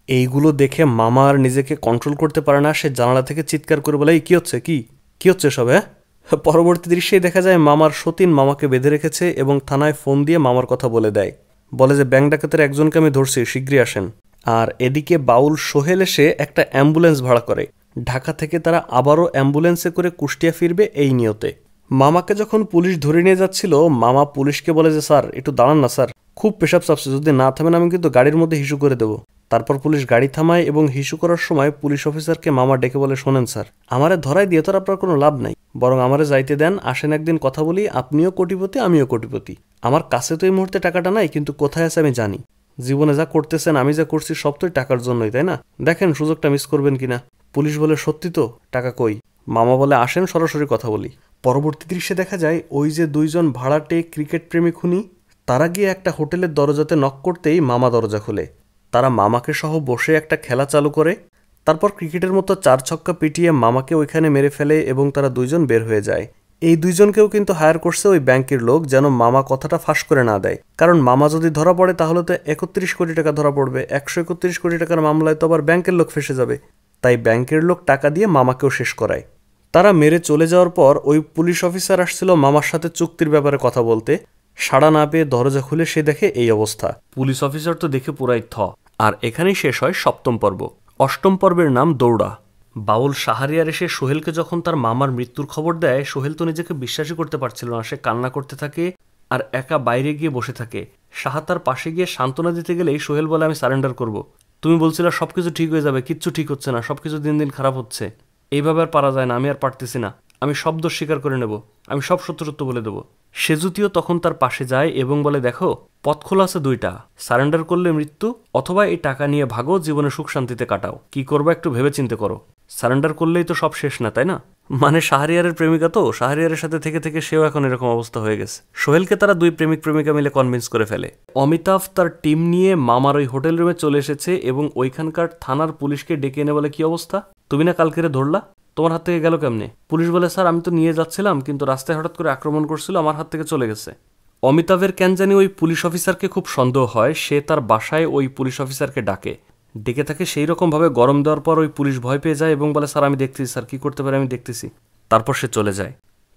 এইগুলো দেখে মামা আর নিজেকে কন্ট্রোল করতে পারে না। সে জানালা থেকে চিৎকার করে বলে, কি হচ্ছে, কি হচ্ছে সব? পরবর্তী দৃশ্যেই দেখা যায় মামার সতীন মামাকে বেঁধে রেখেছে এবং থানায় ফোন দিয়ে মামার কথা বলে দেয়। বলে যে ব্যাংক ডাকাতের একজনকে আমি ধরছি, শীঘ্রই আসেন। আর এদিকে বাউল সোহেল এসে একটা অ্যাম্বুলেন্স ভাড়া করে। ঢাকা থেকে তারা আবারও অ্যাম্বুলেন্সে করে কুষ্টিয়া ফিরবে এই নিয়তে। মামাকে যখন পুলিশ ধরে নিয়ে যাচ্ছিল, মামা পুলিশকে বলে যে স্যার একটু দাঁড়ান না স্যার, খুব পেশাব চাপছে, যদি না থামেন আমি কিন্তু গাড়ির মধ্যে হিসু করে দেবো। তারপর পুলিশ গাড়ি থামায় এবং হিসু করার সময় পুলিশ অফিসারকে মামা ডেকে বলে, শোনেন স্যার, আমারে ধরাই দিয়ে তো আপনার কোনো লাভ নাই, বরং আমারে যাইতে দেন, আসেন একদিন কথা বলি, আপনিও কোটিপতি আমিও কোটিপতি। আমার কাছে তো এই মুহূর্তে টাকাটা নাই, কিন্তু কোথায় আছে আমি জানি। জীবনে যা করতেছেন আমি যা করছি সব তো টাকার জন্যই, তাই না? দেখেন সুযোগটা মিস করবেন কিনা। পুলিশ বলে, সত্যি তো, টাকা কই? মামা বলে, আসেন সরাসরি কথা বলি। পরবর্তী দৃশ্যে দেখা যায় ওই যে দুইজন ভাড়াটে ক্রিকেট প্রেমী খুনি, তারা গিয়ে একটা হোটেলের দরজাতে নক করতেই মামা দরজা খোলে। তারা মামাকে সহ বসে একটা খেলা চালু করে, তারপর ক্রিকেটের মতো 4 ছক্কা পিটিয়ে মামাকে ওইখানে মেরে ফেলে এবং তারা দুইজন বের হয়ে যায়। এই দুইজনকেও কিন্তু হায়ার করছে ওই ব্যাংকের লোক, যেন মামা কথাটা ফাঁস করে না দেয়। কারণ মামা যদি ধরা পড়ে তাহলে তো 31 কোটি টাকা ধরা পড়বে, 131 কোটি টাকার মামলায় তো আবার ব্যাংকের লোক ফেসে যাবে। তাই ব্যাংকের লোক টাকা দিয়ে মামাকেও শেষ করায়। তারা মেরে চলে যাওয়ার পর ওই পুলিশ অফিসার আসছিল মামার সাথে চুক্তির ব্যাপারে কথা বলতে। সাড়া না পেয়ে দরজা খুলে সে দেখে এই অবস্থা। পুলিশ অফিসার তো দেখে পুরাই থ। আর এখানেই শেষ হয় 7ম পর্ব। 8ম পর্বের নাম দৌড়া। বাউল শাহরিয়ার এসে সোহেলকে যখন তার মামার মৃত্যুর খবর দেয়, সোহেল তো নিজেকে বিশ্বাসই করতে পারছিল না। সে কান্না করতে থাকে আর একা বাইরে গিয়ে বসে থাকে। শাহ তার পাশে গিয়ে সান্ত্বনা দিতে গেলেই সোহেল বলে, আমি সারেন্ডার করব। তুমি বলছিলে সবকিছু ঠিক হয়ে যাবে, কিচ্ছু ঠিক হচ্ছে না, সবকিছু দিন দিন খারাপ হচ্ছে, এইভাবে আর পারা যায় না, আমি আর পারতেছি না, আমি সব দোষ স্বীকার করে নেব, আমি সব সত্য সত্য বলে দেবো। সেজুতিও তখন তার পাশে যায় এবং বলে, দেখো পথ খোলা আছে দুইটা, সারেন্ডার করলে মৃত্যু, অথবা এই টাকা নিয়ে ভাগো, জীবনে সুখ শান্তিতে কাটাও, কি করবো একটু ভেবে চিন্তে করো। সারেন্ডার করলেই তো সব শেষ না, তাই না? মানে শাহরিয়ারের প্রেমিকা তো, শাহরিয়ারের সাথে থেকে থেকে সেও এখন এরকম অবস্থা হয়ে গেছে। সোহেলকে তারা দুই প্রেমিক প্রেমিকা মিলে কনভিন্স করে ফেলে। অমিতাভ তার টিম নিয়ে মামার ওই হোটেল রুমে চলে এসেছে এবং ওইখানকার থানার পুলিশকে ডেকে এনে বলে, কি অবস্থা, তুমি না কালকেরে ধরলা, তোমার হাত থেকে গেল কেমনে? পুলিশ বলে, স্যার আমি তো নিয়ে যাচ্ছিলাম, কিন্তু রাস্তায় হঠাৎ করে আক্রমণ করছিল, আমার হাত থেকে চলে গেছে। অমিতাভের কেন জানি ওই পুলিশ অফিসারকে খুব সন্দেহ হয়। সে তার বাসায় ওই পুলিশ অফিসারকে ডেকে তাকে সেই রকমভাবে গরম দেওয়ার পর ওই পুলিশ ভয় পেয়ে যায় এবং বলে, স্যার আমি দেখতেছি, স্যার কি করতে পারে আমি দেখতেছি। তারপর সে চলে যায়।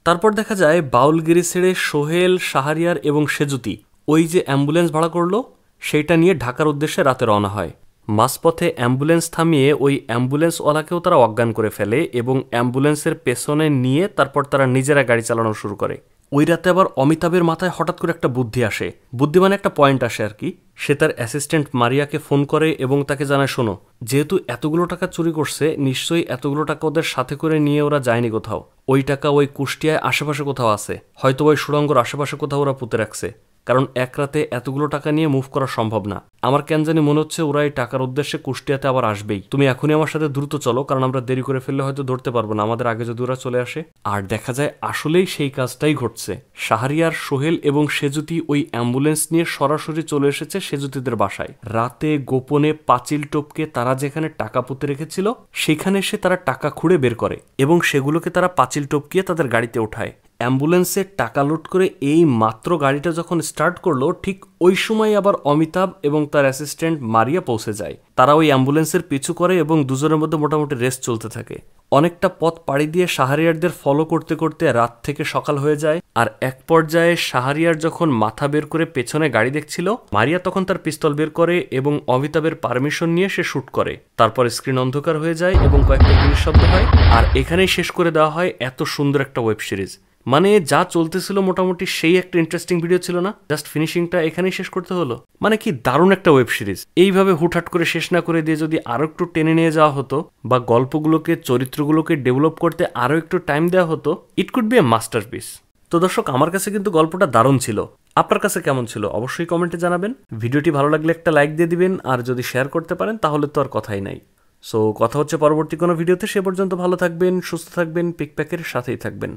তারপর দেখা যায় বাউলগিরি ছেড়ে সোহেল, শাহরিয়ার এবং সেজুতি ওই যে অ্যাম্বুলেন্স ভাড়া করলো সেইটা নিয়ে ঢাকার উদ্দেশ্যে রাতে রওনা হয়। মাঝপথে অ্যাম্বুলেন্স থামিয়ে ওই অ্যাম্বুলেন্সওয়ালাকেও তারা অজ্ঞান করে ফেলে এবং অ্যাম্বুলেন্সের পেছনে নিয়ে তারপর তারা নিজেরা গাড়ি চালানো শুরু করে। ওই রাতে আবার অমিতাভের মাথায় হঠাৎ করে একটা বুদ্ধি আসে, বুদ্ধি মানে একটা পয়েন্ট আসে আর কি। সে তার অ্যাসিস্ট্যান্ট মারিয়াকে ফোন করে এবং তাকে জানায়, শোনো, যেহেতু এতগুলো টাকা চুরি করছে, নিশ্চয়ই এতগুলো টাকা ওদের সাথে করে নিয়ে ওরা যায়নি কোথাও। ওই টাকা ওই কুষ্টিয়ায় আশেপাশে কোথাও আছে, হয়তো ওই সুড়ঙ্গর আশেপাশে কোথাও ওরা পুঁতে রাখছে, কারণ এক রাতে এতগুলো টাকা নিয়ে মুভ করা সম্ভব না। আমার কেন জানি মনে হচ্ছে ওরা এই টাকার উদ্দেশ্যে কুষ্টিয়াতে আবার আসবেই। তুমি এখনই আমার সাথে দ্রুত চলো, কারণ আমরা দেরি করে ফেললে হয়তো ধরতে পারবো না, আমাদের আগে যদি ওরা চলে আসে। আর দেখা যায় আসলেই সেই কাজটাই ঘটছে। শাহরিয়ার, সোহেল এবং সেজুতি ওই অ্যাম্বুলেন্স নিয়ে সরাসরি চলে এসেছে সেজুতিদের বাসায়। রাতে গোপনে পাঁচিল টপকে তারা যেখানে টাকা পুঁতে রেখেছিল সেখানে এসে তারা টাকা খুঁড়ে বের করে এবং সেগুলোকে তারা পাঁচিল টপকিয়ে তাদের গাড়িতে ওঠায়। অ্যাম্বুলেন্সে টাকা লুট করে এই মাত্র গাড়িটা যখন স্টার্ট করলো, ঠিক ওই সময় আবার অমিতাভ এবং তার অ্যাসিস্ট্যান্ট মারিয়া পৌঁছে যায়। তারা ওই অ্যাম্বুলেন্সের পিছু করে এবং দুজনের মধ্যে মোটামুটি রেস চলতে থাকে। অনেকটা পথ পাড়ি দিয়ে শাহরিয়ারদের ফলো করতে করতে রাত থেকে সকাল হয়ে যায়। আর এক পর্যায়ে শাহরিয়ার যখন মাথা বের করে পেছনে গাড়ি দেখছিল, মারিয়া তখন তার পিস্তল বের করে এবং অমিতাভের পারমিশন নিয়ে সে শুট করে। তারপর স্ক্রিন অন্ধকার হয়ে যায় এবং কয়েকটা গুলির শব্দ হয়। আর এখানেই শেষ করে দেওয়া হয় এত সুন্দর একটা ওয়েব সিরিজ। মানে যা চলতেছিল মোটামুটি সেই একটা ইন্টারেস্টিং ভিডিও ছিল না, জাস্ট ফিনিশিংটা এখানেই শেষ করতে হলো। মানে কি দারুণ একটা ওয়েব সিরিজ। এইভাবে হুটহাট করে শেষ না করে দিয়ে যদি আরো একটু টেনে নিয়ে যাওয়া হতো বা গল্পগুলোকে, চরিত্রগুলোকে ডেভেলপ করতে আরো একটু টাইম দেওয়া হতো, it could B A masterpiece. তো দর্শক, আমার কাছে কিন্তু গল্পটা দারুণ ছিল। আপনার কাছে কেমন ছিল অবশ্যই কমেন্টে জানাবেন। ভিডিওটি ভালো লাগলে একটা লাইক দিয়ে দিবেন, আর যদি শেয়ার করতে পারেন তাহলে তো আর কথাই নাই। সো কথা হচ্ছে পরবর্তী কোনো ভিডিওতে। সে পর্যন্ত ভালো থাকবেন, সুস্থ থাকবেন, পিকপ্যাকের সাথেই থাকবেন।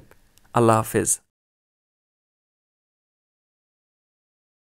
আল্লাহ হাফেজ।